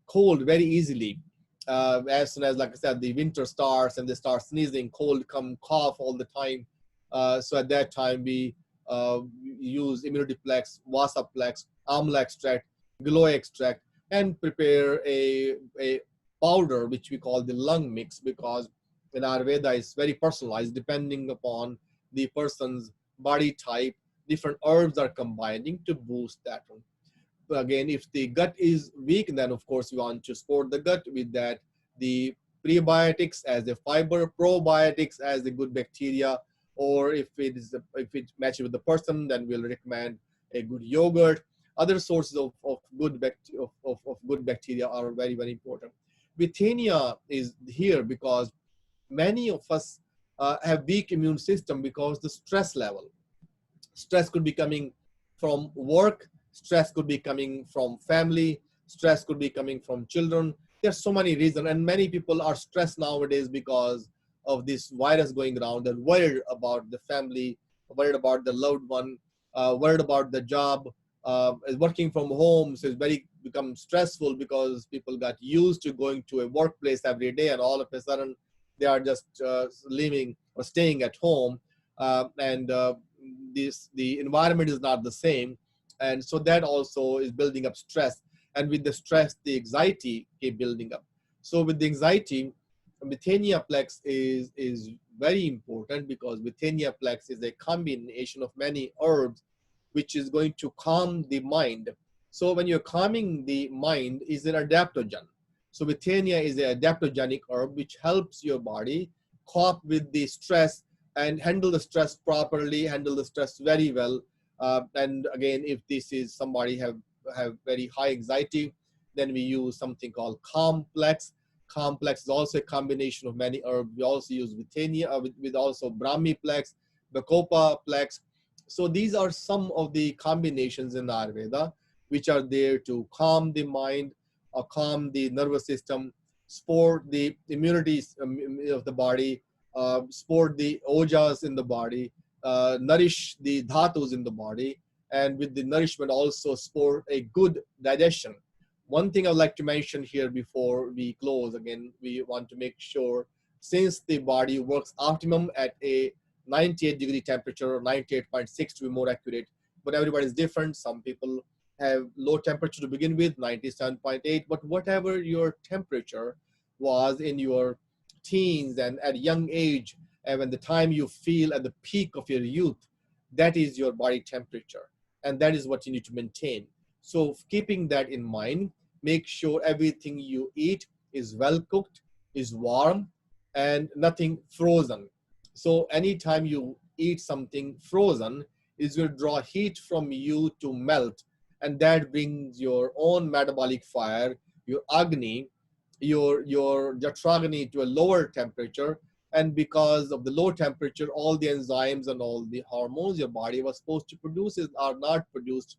cold very easily. As soon as, like I said, the winter starts and they start sneezing, cold come, cough all the time. So at that time, we use immunitiplex, vasaplex, amla extract, giloy extract, and prepare a powder, which we call the lung mix, because in Ayurveda it's very personalized depending upon the person's body type. Different herbs are combining to boost that one. But again, if the gut is weak, then of course we want to support the gut with that. The prebiotics as the fiber, probiotics as the good bacteria, or if it matches with the person, then we'll recommend a good yogurt. Other sources of good bacteria are very, very important. Withania is here because many of us have weak immune system because the stress level. Stress could be coming from work, stress could be coming from family, stress could be coming from children. There's so many reasons, and many people are stressed nowadays because of this virus going around. They're worried about the family, worried about the loved one, worried about the job. Working from home, so it's become stressful because people got used to going to a workplace every day, and all of a sudden they are just living or staying at home, and the environment is not the same, and so that also is building up stress. And with the stress, the anxiety keep building up. So with the anxiety, Withaniaplex is very important, because Withaniaplex is a combination of many herbs which is going to calm the mind. So when you're calming the mind, is an adaptogen. So Withania is an adaptogenic herb which helps your body cope with the stress and handle the stress properly, handle the stress very well. And again, if this is somebody have very high anxiety, then we use something called complex. Complex is also a combination of many herbs. We also use Withania, with also Brahmiplex, Bacopa plex. So these are some of the combinations in Ayurveda which are there to calm the mind, or calm the nervous system, support the immunity of the body, support the ojas in the body, nourish the dhatus in the body, and with the nourishment also support a good digestion. One thing I'd like to mention here before we close, again, we want to make sure, since the body works optimum at a 98-degree temperature, or 98.6 to be more accurate, but everybody is different. Some people have low temperature to begin with, 97.8, but whatever your temperature was in your teens and at young age, and when the time you feel at the peak of your youth, that is your body temperature, and that is what you need to maintain. So keeping that in mind, make sure everything you eat is well cooked, is warm, and nothing frozen. So anytime you eat something frozen, is going to draw heat from you to melt, and that brings your own metabolic fire, your Agni, your Jatragni to a lower temperature. And because of the low temperature, all the enzymes and all the hormones your body was supposed to produce are not produced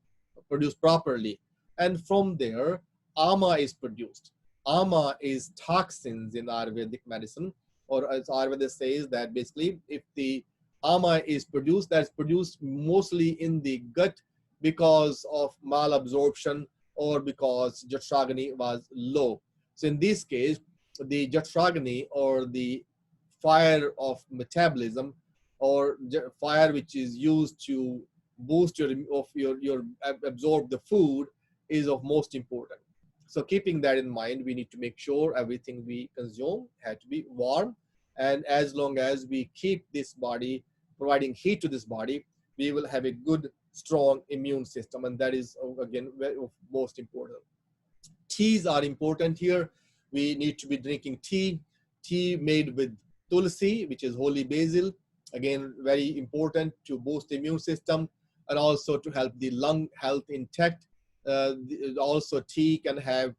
properly. And from there, ama is produced. Ama is toxins in Ayurvedic medicine, or as Ayurveda says, that basically if the ama is produced, that's produced mostly in the gut because of malabsorption or because Jatragni was low. So in this case, the Jatragni, or the fire of metabolism, or fire which is used to boost your absorb the food, is of most important. So keeping that in mind, we need to make sure everything we consume had to be warm, and as long as we keep this body providing heat to this body, we will have a good strong immune system, and that is again most important. Teas are important here. We need to be drinking tea made with tulsi, which is holy basil. Again, very important to boost the immune system and also to help the lung health intact. Also, tea can have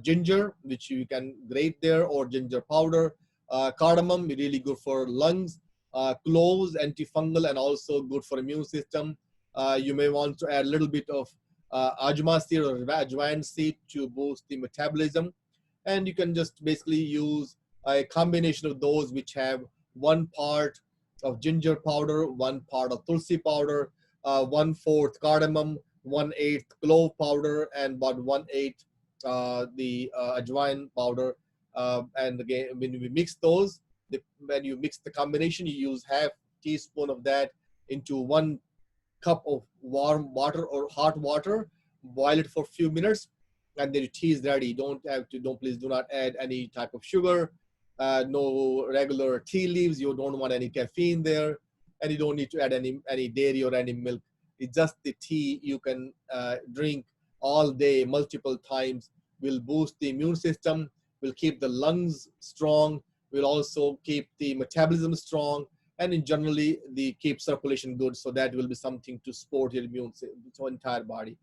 ginger, which you can grate there, or ginger powder. Cardamom, really good for lungs. Cloves, antifungal, and also good for immune system. You may want to add a little bit of ajma seed or ajwain seed to boost the metabolism. And you can just basically use a combination of those, which have 1 part of ginger powder, 1 part of tulsi powder, 1/4 cardamom, 1/8 clove powder, and about 1/8 the ajwain powder. And again, when we mix those, when you mix the combination, you use half teaspoon of that into 1 cup of warm water or hot water, boil it for a few minutes, and then your tea is ready. Please do not add any type of sugar, no regular tea leaves. You don't want any caffeine there, and you don't need to add any dairy or any milk. It's just the tea you can drink all day, multiple times. Will boost the immune system, will keep the lungs strong, will also keep the metabolism strong, and in generally keep circulation good. So that will be something to support your immune system, so entire body.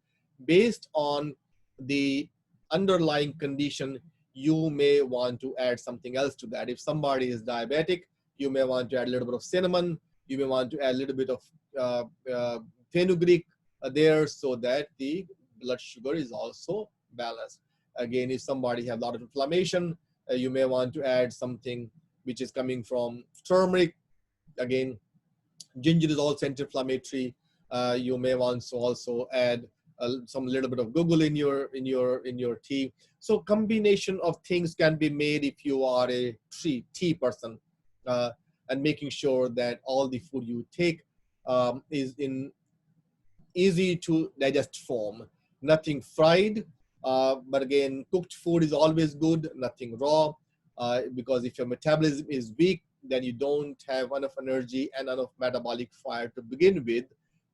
Based on the underlying condition, you may want to add something else to that. If somebody is diabetic, you may want to add a little bit of cinnamon. You may want to add a little bit of fenugreek there, so that the blood sugar is also balanced. Again, if somebody has a lot of inflammation, you may want to add something which is coming from turmeric. Again, ginger is also anti-inflammatory. You may want to also add some little bit of Google in your tea. So combination of things can be made if you are a tea person, and making sure that all the food you take is in easy to digest form, nothing fried. But again, cooked food is always good, nothing raw, because if your metabolism is weak, then you don't have enough energy and enough metabolic fire to begin with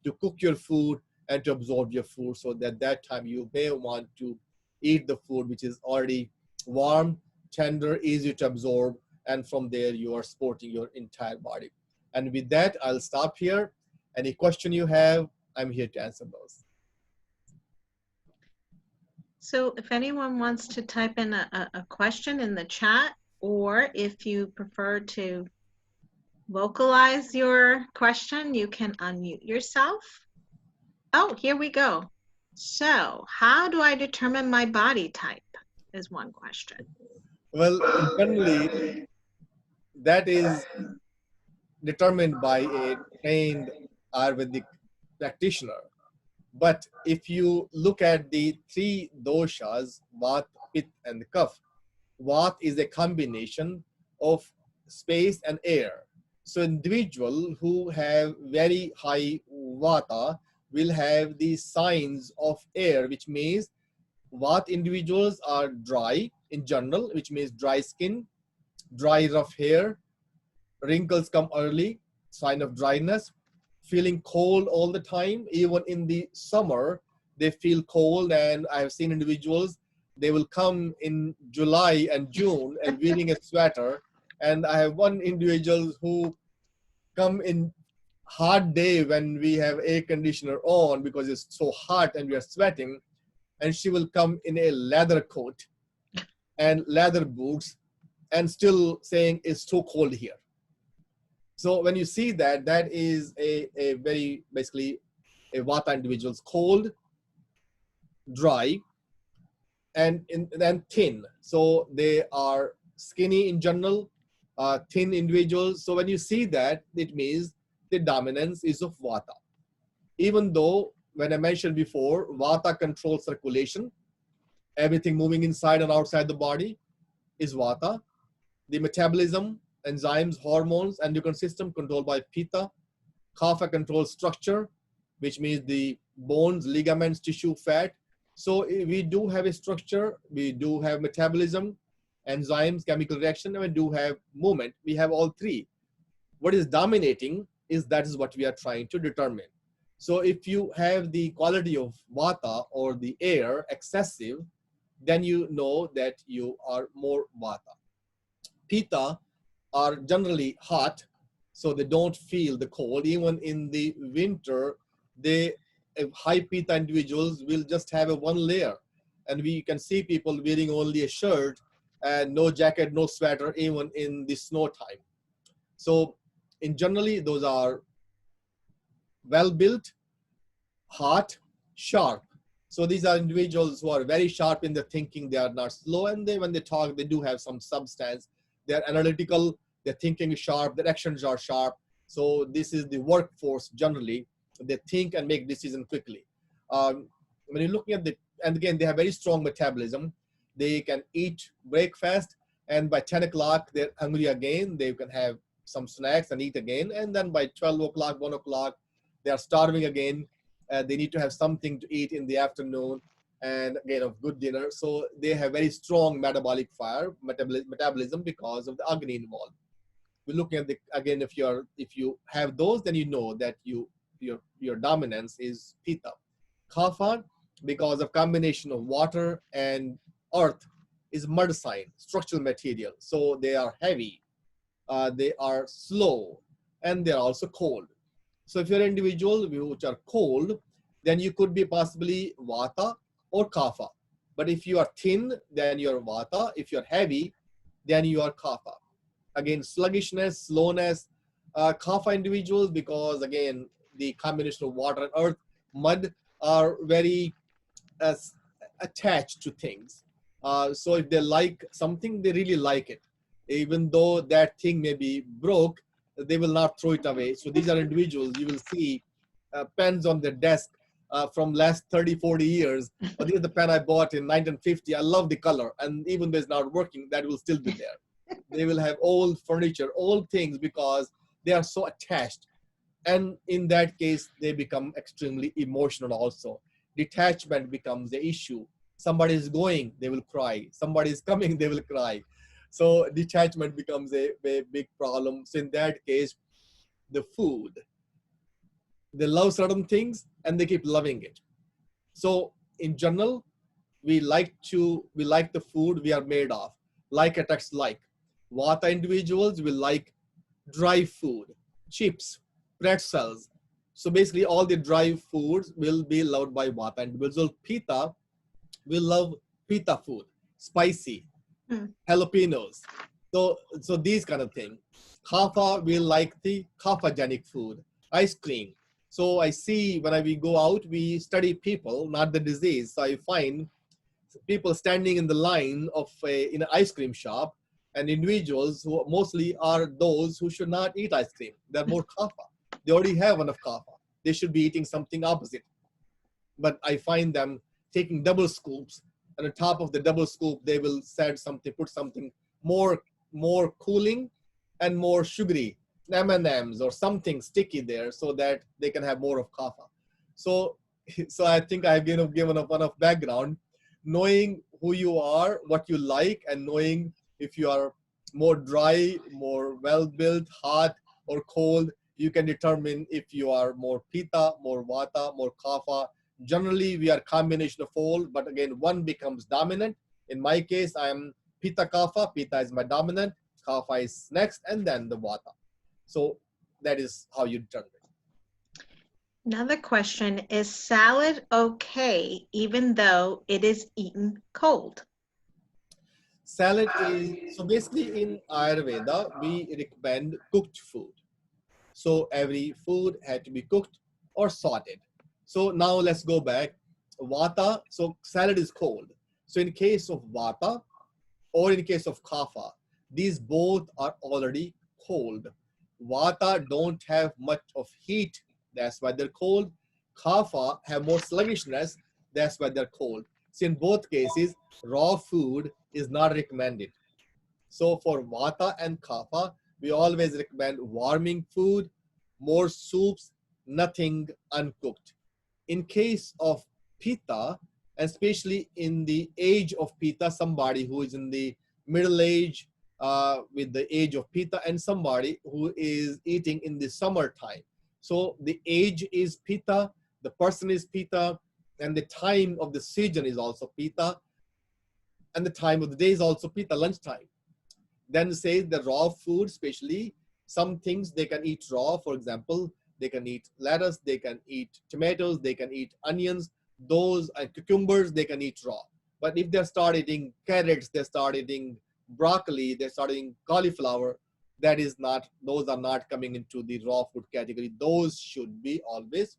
to cook your food and to absorb your food. So that time you may want to eat the food which is already warm, tender, easy to absorb, and from there you are supporting your entire body. And with that, I'll stop here. Any question you have, I'm here to answer those. So if anyone wants to type in a question in the chat, or if you prefer to vocalize your question, you can unmute yourself. Oh, here we go. So how do I determine my body type is one question. Well, generally, that is determined by a trained Ayurvedic practitioner. But if you look at the three doshas, Vat, Pitta, and Kapha, Vat is a combination of space and air. So individual who have very high Vata will have the signs of air, which means Vat individuals are dry in general, which means dry skin, dry rough hair, wrinkles come early, sign of dryness, feeling cold all the time. Even in the summer, they feel cold, and I've seen individuals, they will come in July and June and wearing a sweater. And I have one individual who come in hot day when we have air conditioner on because it's so hot and we are sweating, and she will come in a leather coat and leather boots and still saying it's so cold here. So when you see that, that is a very, basically, a Vata individuals, cold, dry, and thin. So they are skinny in general, thin individuals. So when you see that, it means the dominance is of Vata. Even though, when I mentioned before, Vata controls circulation, everything moving inside and outside the body is Vata. The metabolism, enzymes, hormones, endocrine system controlled by Pitta. Kapha controls structure, which means the bones, ligaments, tissue, fat. So we do have a structure, we do have metabolism, enzymes, chemical reaction, and we do have movement. We have all three. What is dominating is that is what we are trying to determine. So if you have the quality of Vata or the air excessive, then you know that you are more Vata. Pitta are generally hot, so they don't feel the cold. Even in the winter, high Pitta individuals will just have a one layer, and we can see people wearing only a shirt and no jacket, no sweater, even in the snow time. So in generally, those are well built, hot, sharp. So these are individuals who are very sharp in their thinking. They are not slow, and when they talk, they do have some substance. They are analytical. Their thinking is sharp. Their actions are sharp. So this is the workforce generally. They think and make decisions quickly. When you're looking at and again, they have very strong metabolism. They can eat breakfast, and by 10 o'clock, they're hungry again. They can have some snacks and eat again. And then by 12 o'clock, 1 o'clock, they are starving again. They need to have something to eat in the afternoon, and again, a good dinner. So they have very strong metabolic fire, metabolism, because of the Agni involved. We're looking at again, if you have those, then you know that your dominance is Pitta. Kapha, because of combination of water and earth, is mud sign, structural material. So they are heavy, they are slow, and they're also cold. So if you're an individual which are cold, then you could be possibly Vata or Kapha. But if you are thin, then you're Vata. If you're heavy, then you are Kapha. Again, sluggishness, slowness, Kapha individuals, because again, the combination of water and earth, mud, are very attached to things. So if they like something, they really like it. Even though that thing may be broke, they will not throw it away. So these are individuals, you will see pens on their desk from last 30, 40 years. Or this is the pen I bought in 1950. I love the color. And even though it's not working, that will still be there. They will have old furniture, old things, because they are so attached. And in that case, they become extremely emotional also. Detachment becomes the issue. Somebody is going, they will cry. Somebody is coming, they will cry. So detachment becomes a big problem. So in that case, the food, they love certain things and they keep loving it. So in general, we like the food we are made of. Like attracts like. Vata individuals will like dry food. chips, pretzels. So basically all the dry foods will be loved by Vata individual. Pitta will love Pitta food, spicy, jalapenos. So these kind of things. Kapha will like the kaphagenic food, ice cream. So I see when we go out, we study people, not the disease. So I find people standing in the line of in an ice cream shop, and individuals who mostly are those who should not eat ice cream. They're more kapha. They already have enough kapha. They should be eating something opposite. But I find them taking double scoops, and on top of the double scoop, they will put something more cooling and more sugary, M&Ms or something sticky there, so that they can have more of kapha. So I think I've given enough background, knowing who you are, what you like, and knowing if you are more dry, more well-built, hot, or cold, you can determine if you are more pitta, more vata, more kapha. Generally, we are combination of all, but again, one becomes dominant. In my case, I am pitta kapha. Pitta is my dominant, kapha is next, and then the vata. So that is how you determine it. Another question, is salad okay even though it is eaten cold? Salad is, so basically in Ayurveda, we recommend cooked food. So every food had to be cooked or sauteed. So now let's go back. Vata, so salad is cold. So in case of vata or in case of kapha, these both are already cold. Vata don't have much of heat, that's why they're cold. Kapha have more sluggishness, that's why they're cold. So in both cases, raw food is not recommended. So for vata and kapha, we always recommend warming food, more soups, nothing uncooked. In case of pitta, especially in the age of pitta, somebody who is in the middle age with the age of pitta, and somebody who is eating in the summertime. So the age is pitta, the person is pitta, and the time of the season is also pitta, and the time of the day is also pitta, lunchtime. Then says the raw food, especially some things they can eat raw. For example, they can eat lettuce, they can eat tomatoes, they can eat onions, those and cucumbers they can eat raw. But if they start eating carrots, they start eating broccoli, they start eating cauliflower, that is not, those are not coming into the raw food category. Those should be always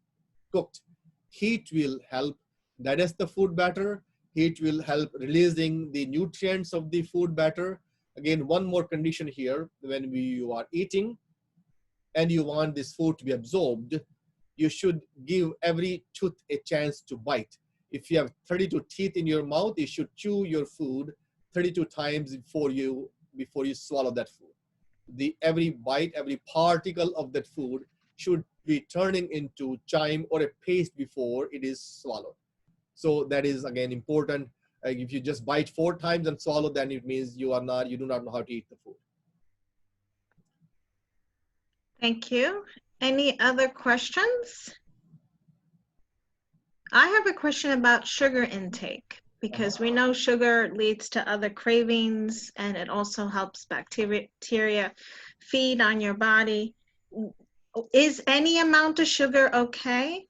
cooked. Heat will help digest the food better. Heat will help releasing the nutrients of the food better. Again, one more condition here, when you are eating and you want this food to be absorbed, you should give every tooth a chance to bite. If you have 32 teeth in your mouth, you should chew your food 32 times before you swallow that food. Every bite, every particle of that food should be turning into chime or a paste before it is swallowed. So that is again important. If you just bite 4 times and swallow, then it means you do not know how to eat the food. Thank you. Any other questions? I have a question about sugar intake, because we know sugar leads to other cravings, and it also helps bacteria feed on your body. Is any amount of sugar okay?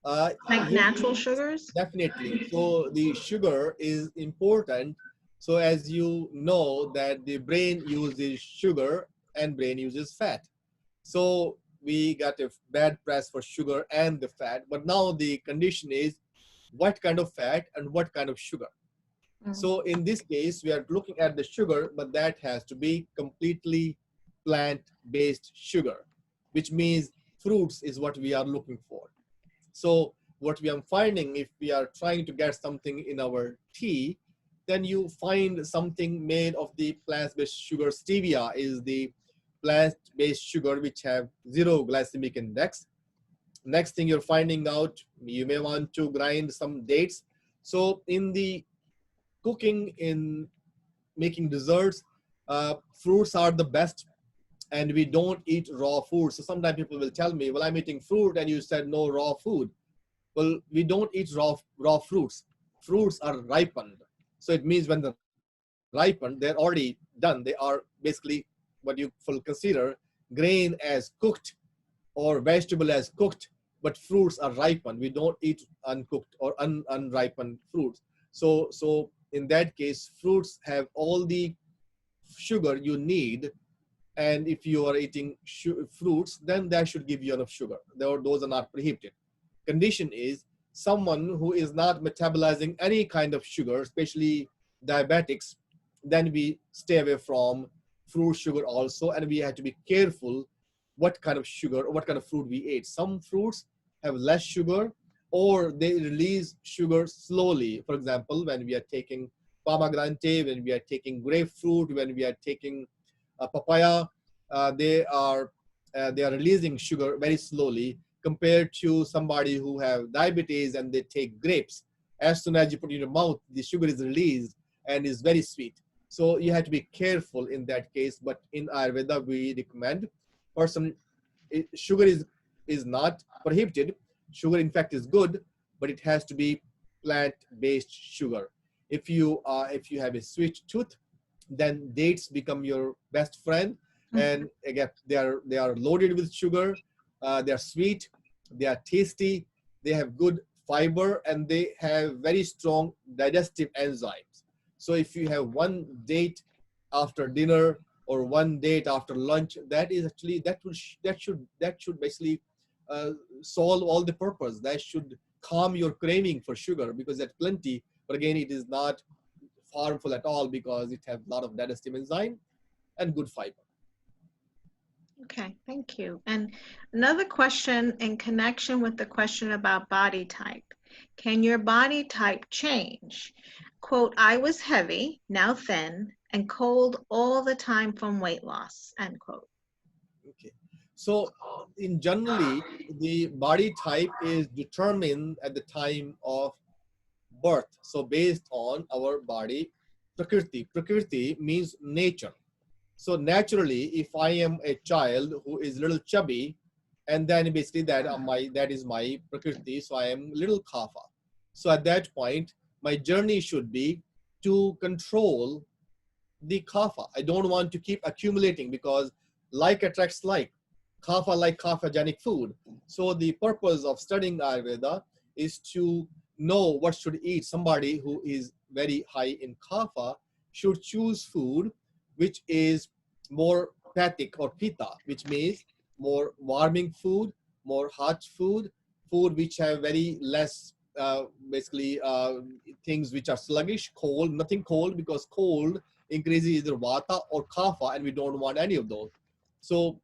Like natural sugars? Definitely. So the sugar is important. So as you know that the brain uses sugar and brain uses fat. So we got a bad press for sugar and the fat, but now the condition is what kind of fat and what kind of sugar. So in this case, we are looking at the sugar, but that has to be completely plant-based sugar, which means fruits is what we are looking for. So what we are finding, if we are trying to get something in our tea, then you find something made of the plant-based sugar. Stevia is the plant-based sugar which have 0 glycemic index. Next thing you're finding out, you may want to grind some dates. So in the cooking, in making desserts, fruits are the best, and we don't eat raw food. So sometimes people will tell me, well, I'm eating fruit and you said no raw food. Well, we don't eat raw fruits. Fruits are ripened. So it means when they're ripened, they're already done. They are basically what you will consider grain as cooked or vegetable as cooked, but fruits are ripened. We don't eat uncooked or unripened fruits. So in that case, fruits have all the sugar you need, and if you are eating fruits, then that should give you enough sugar. Those are not prohibited. Condition is someone who is not metabolizing any kind of sugar, especially diabetics, then we stay away from fruit sugar also, and we have to be careful what kind of sugar or what kind of fruit we eat. Some fruits have less sugar, or they release sugar slowly. For example, when we are taking pomegranate, when we are taking grapefruit, when we are taking papaya, they are releasing sugar very slowly compared to somebody who have diabetes and they take grapes. As soon as you put it in your mouth, the sugar is released and is very sweet. So you have to be careful in that case. But in Ayurveda, we recommend sugar is not prohibited. Sugar, in fact, is good, but it has to be plant-based sugar. If you have a sweet tooth, then dates become your best friend, and again they are loaded with sugar. They are sweet, they are tasty, they have good fiber, and they have very strong digestive enzymes. So if you have one date after dinner or one date after lunch, that is actually that should basically uh, solve all the purpose. That should calm your craving for sugar, because that's plenty, but again it is not harmful at all because it has a lot of digestive enzyme and good fiber. Okay, thank you. And another question in connection with the question about body type. Can your body type change? Quote, I was heavy, now thin, and cold all the time from weight loss, end quote. Okay. So in generally, the body type is determined at the time of birth. So based on our body prakriti. Prakriti means nature. So naturally, if I am a child who is a little chubby, and then basically that is my prakriti, so I am little kapha. So at that point, my journey should be to control the kapha. I don't want to keep accumulating, because like attracts like kaphagenic food. So the purpose of studying Ayurveda is to know what should eat. Somebody who is very high in kapha should choose food which is more pathic or pitta, which means more warming food, more hot food, food which have very less basically things which are sluggish, cold, nothing cold, because cold increases either vata or kapha, and we don't want any of those. So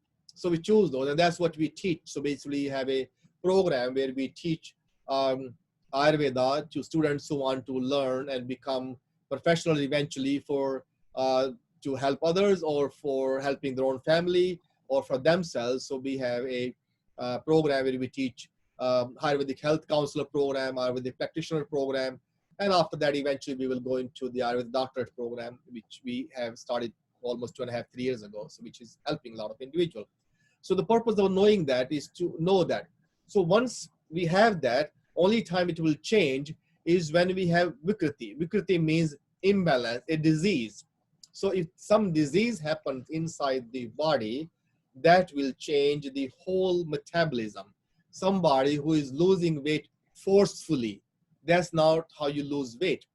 we choose those, and that's what we teach. So basically have a program where we teach Ayurveda to students who want to learn and become professionals eventually for to help others, or for helping their own family, or for themselves. So we have a program where we teach Ayurvedic health counselor program, Ayurvedic practitioner program, and after that, eventually we will go into the Ayurveda doctorate program, which we have started almost 2.5, 3 years ago, so which is helping a lot of individuals. So the purpose of knowing that is to know that. So once we have that, only time it will change is when we have vikriti. Vikriti means imbalance, a disease. So if some disease happens inside the body, that will change the whole metabolism. Somebody who is losing weight forcefully, that's not how you lose weight.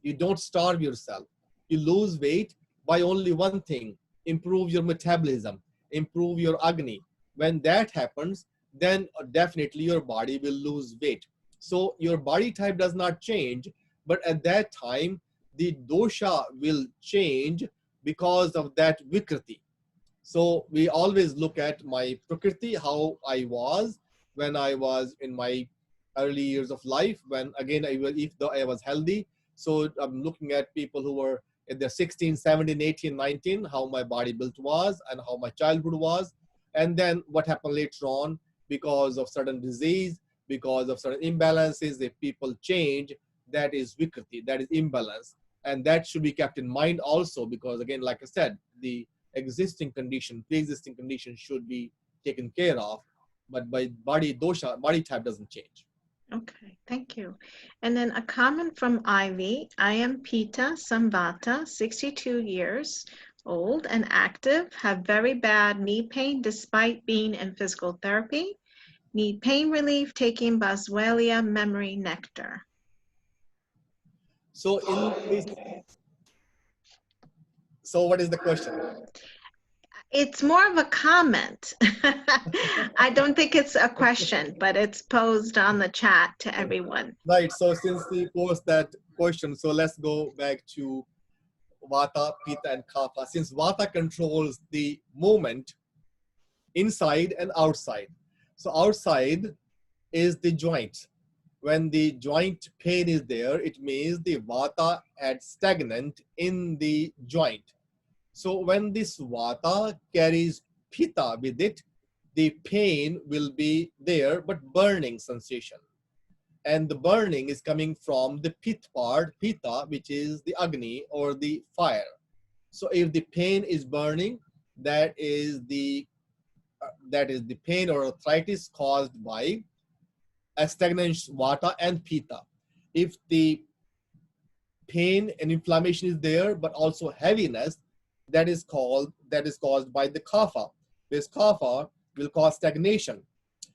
You don't starve yourself. You lose weight by only one thing: improve your metabolism, improve your Agni. When that happens, then definitely your body will lose weight. So your body type does not change, but at that time, the dosha will change because of that vikriti. So we always look at my prakriti, how I was when I was in my early years of life, when again, if I was healthy. So I'm looking at people who were in their 16, 17, 18, 19, how my body built was and how my childhood was. And then what happened later on, because of certain disease, because of certain imbalances, if people change, that is vikriti, that is imbalance. And that should be kept in mind also, because again, like I said, the existing condition, pre-existing condition should be taken care of, but by body dosha, body type doesn't change. Okay, thank you. And then a comment from Ivy. I am Pita Samvata, 62 years, old and active, have very bad knee pain despite being in physical therapy, need pain relief, taking Boswellia memory nectar. So in this, so what is the question? It's more of a comment. I don't think it's a question, but it's posed on the chat to everyone. Right. So since we posed that question, so let's go back to Vata, Pitta, and Kapha. Since Vata controls the movement inside and outside. So outside is the joint. When the joint pain is there, it means the Vata had stagnant in the joint. So when this Vata carries Pitta with it, the pain will be there, but burning sensation. And the burning is coming from the pit part, Pitta, which is the Agni or the fire. So if the pain is burning, that is the pain or arthritis caused by a stagnant Vata and Pitta. If the pain and inflammation is there, but also heaviness, that is caused by the Kapha. This Kapha will cause stagnation.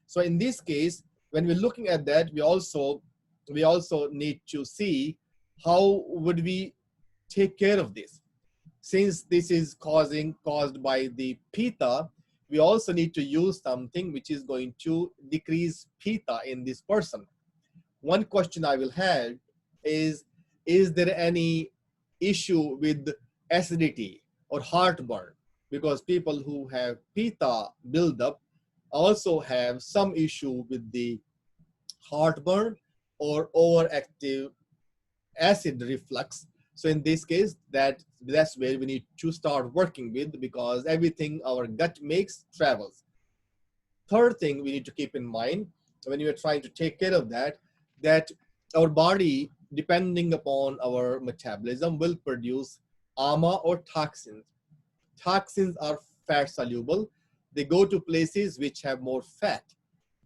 So in this case, when we're looking at that, we also need to see how would we take care of this. Since this is caused by the Pitta, we also need to use something which is going to decrease Pitta in this person. One question I will have is there any issue with acidity or heartburn? Because people who have Pitta buildup also have some issue with the heartburn or overactive acid reflux. So in this case, that's where we need to start working with, because everything our gut makes travels. Third thing we need to keep in mind when you are trying to take care of that our body, depending upon our metabolism, will produce ama or toxins. Toxins are fat soluble. They go to places which have more fat.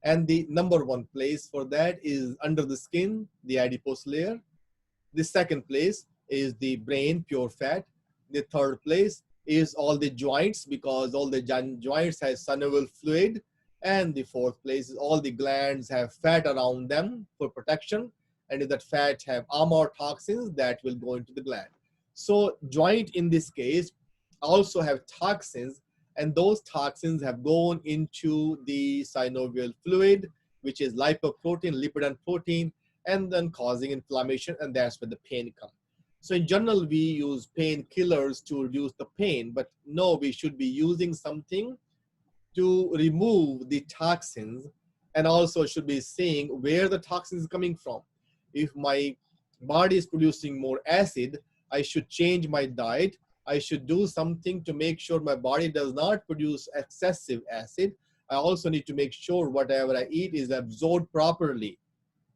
And the number one place for that is under the skin, the adipose layer. The second place is the brain, pure fat. The third place is all the joints, because all the joints have synovial fluid. And the fourth place is all the glands have fat around them for protection. And if that fat have ama or toxins, that will go into the gland. So joint in this case also have toxins, and those toxins have gone into the synovial fluid, which is lipoprotein, lipid and protein, and then causing inflammation, and that's where the pain comes. So in general, we use painkillers to reduce the pain, but no, we should be using something to remove the toxins, and also should be seeing where the toxins is coming from. If my body is producing more acid, I should change my diet. I should do something to make sure my body does not produce excessive acid. I also need to make sure whatever I eat is absorbed properly.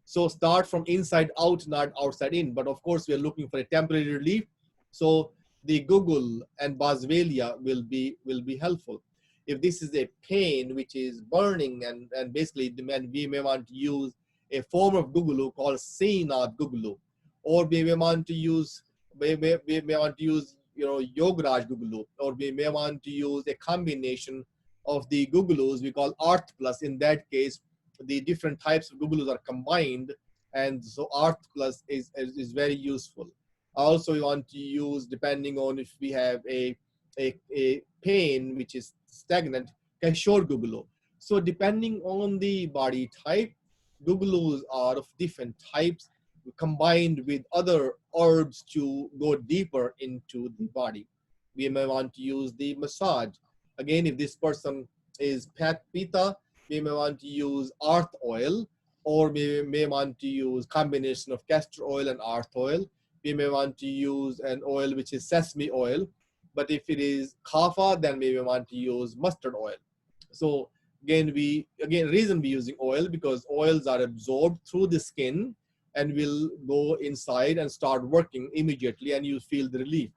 So start from inside out, not outside in. But of course, we are looking for a temporary relief. So the gugul and boswellia will be helpful. If this is a pain which is burning and basically we may want to use a form of gugulu called Srinath gugulu, or we may want to use Yograj gugulu, or we may want to use a combination of the gugulus we call Arth Plus. In that case, the different types of gugulus are combined, and so Arth Plus is very useful. Also, we want to use, depending on if we have a pain which is stagnant, Kishore gugulu. So depending on the body type, gugulus are of different types, combined with other herbs to go deeper into the body. We may want to use the massage. Again, if this person is Pitta, we may want to use earth oil, or we may want to use combination of castor oil and earth oil. We may want to use an oil which is sesame oil. But if it is kapha, then we may want to use mustard oil. So again, reason we using oil, because oils are absorbed through the skin and will go inside and start working immediately, and you feel the relief.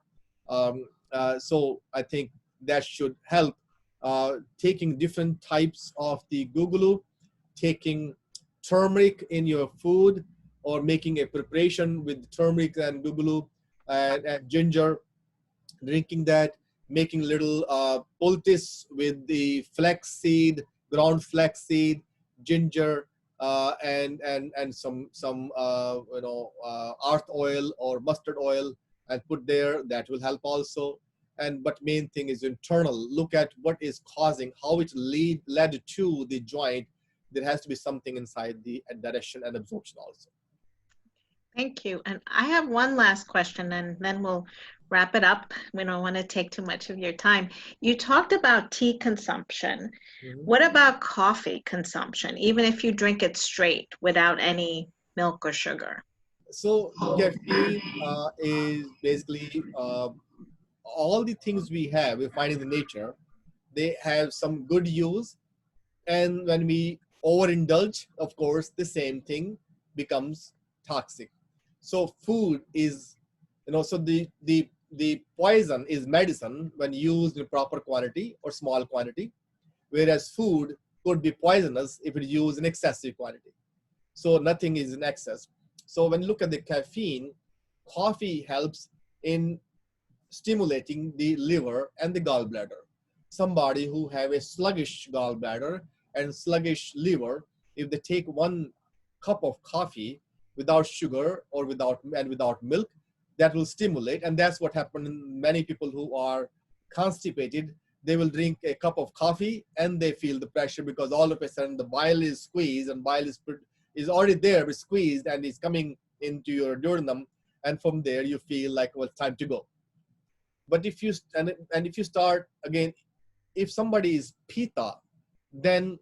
So I think that should help. Taking different types of the gugulu, taking turmeric in your food, or making a preparation with turmeric and gugulu and ginger, drinking that, making little poultice with the flaxseed, ground flaxseed, ginger, and some earth oil or mustard oil, and put there. That will help also. And but main thing is internal. Look at what is causing, how it led to the joint. There has to be something inside the digestion and absorption also. Thank you. And I have one last question, and then we'll wrap it up. We don't want to take too much of your time. You talked about tea consumption. What about coffee consumption, even if you drink it straight without any milk or sugar? So caffeine is basically all the things we find in the nature. They have some good use, and when we overindulge, of course, the same thing becomes toxic. So food is, so the poison is medicine when used in proper quantity or small quantity, whereas food could be poisonous if it is used in excessive quantity. So nothing is in excess. So when you look at the caffeine, coffee helps in stimulating the liver and the gallbladder. Somebody who have a sluggish gallbladder and sluggish liver, if they take 1 cup of coffee without sugar or without milk, that will stimulate. And that's what happened in many people who are constipated. They will drink a cup of coffee and they feel the pressure, because all of a sudden the bile is squeezed, and bile is already there, but squeezed, and is coming into your duodenum, and from there you feel like, well, it's time to go. But if you if you start again, if somebody is pitta, then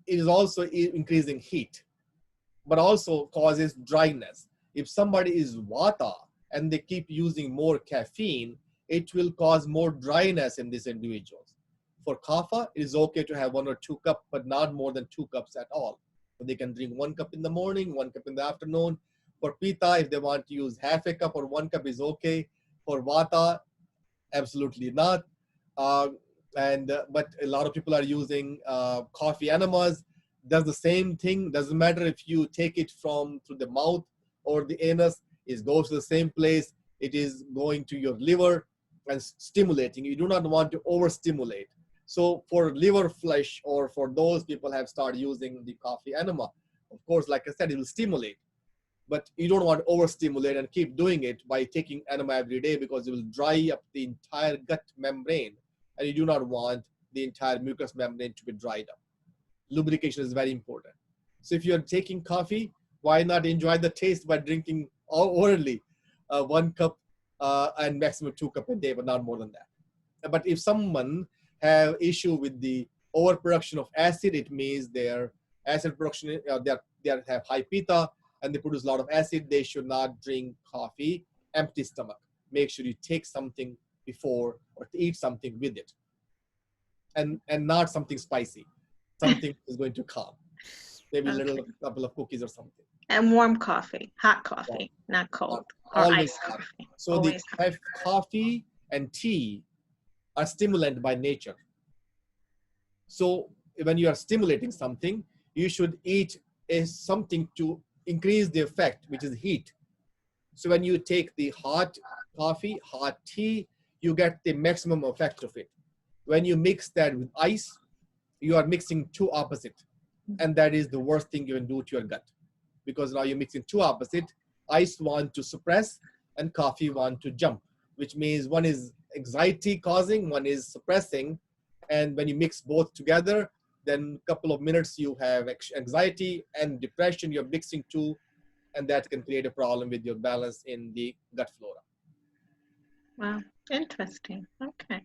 it is also increasing heat, but also causes dryness. If somebody is vata and they keep using more caffeine, it will cause more dryness in these individuals. For kapha, it is okay to have 1 or 2 cups, but not more than 2 cups at all. So they can drink 1 cup in the morning, 1 cup in the afternoon. For pitta, if they want to use half a cup or 1 cup is okay. For vata, absolutely not. But a lot of people are using coffee enemas. Does the same thing. Doesn't matter if you take it through the mouth or the anus. It goes to the same place. It is going to your liver and stimulating. You do not want to overstimulate. So for liver flush, or for those people have started using the coffee enema, of course, like I said, it will stimulate. But you don't want to overstimulate and keep doing it by taking enema every day, because it will dry up the entire gut membrane, and you do not want the entire mucous membrane to be dried up. Lubrication is very important. So if you're taking coffee, why not enjoy the taste by drinking orally 1 cup and maximum 2 cups a day, but not more than that. But if someone have issue with the overproduction of acid, it means their acid production, they have high pitta and they produce a lot of acid, they should not drink coffee empty stomach. Make sure you take something before or eat something with it, and not something spicy. Something is going to calm. Maybe a couple of cookies or something. And warm coffee, hot coffee, not cold, or always iced coffee. So always the coffee and tea are stimulant by nature. So when you are stimulating something, you should eat something to increase the effect, which is heat. So when you take the hot coffee, hot tea, you get the maximum effect of it. When you mix that with ice, you are mixing two opposite. And that is the worst thing you can do to your gut. Because now you're mixing two opposite. Ice want to suppress and coffee want to jump, which means one is anxiety causing, one is suppressing. And when you mix both together, then a couple of minutes you have anxiety and depression, you're mixing two, and that can create a problem with your balance in the gut flora. Wow, interesting. Okay.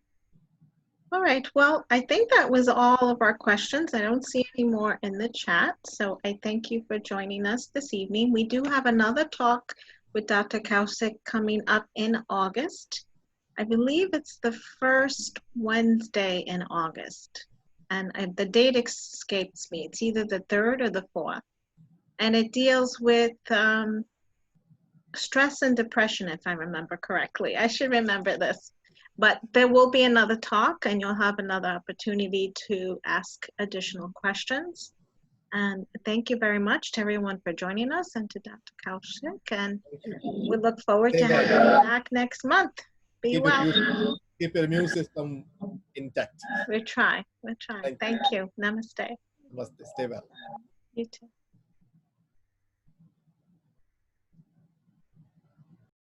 All right. Well, I think that was all of our questions. I don't see any more in the chat. So I thank you for joining us this evening. We do have another talk with Dr. Kaushik coming up in August. I believe it's the first Wednesday in August. And the date escapes me. It's either the 3rd or the 4th. And it deals with stress and depression, if I remember correctly. I should remember this. But there will be another talk, and you'll have another opportunity to ask additional questions. And thank you very much to everyone for joining us, and to Dr. Kaushik. And we look forward to having you back next month. Be well. keep your immune system intact. We'll try. We'll try. Thank you. Thank you. Namaste. Must stay well. You too.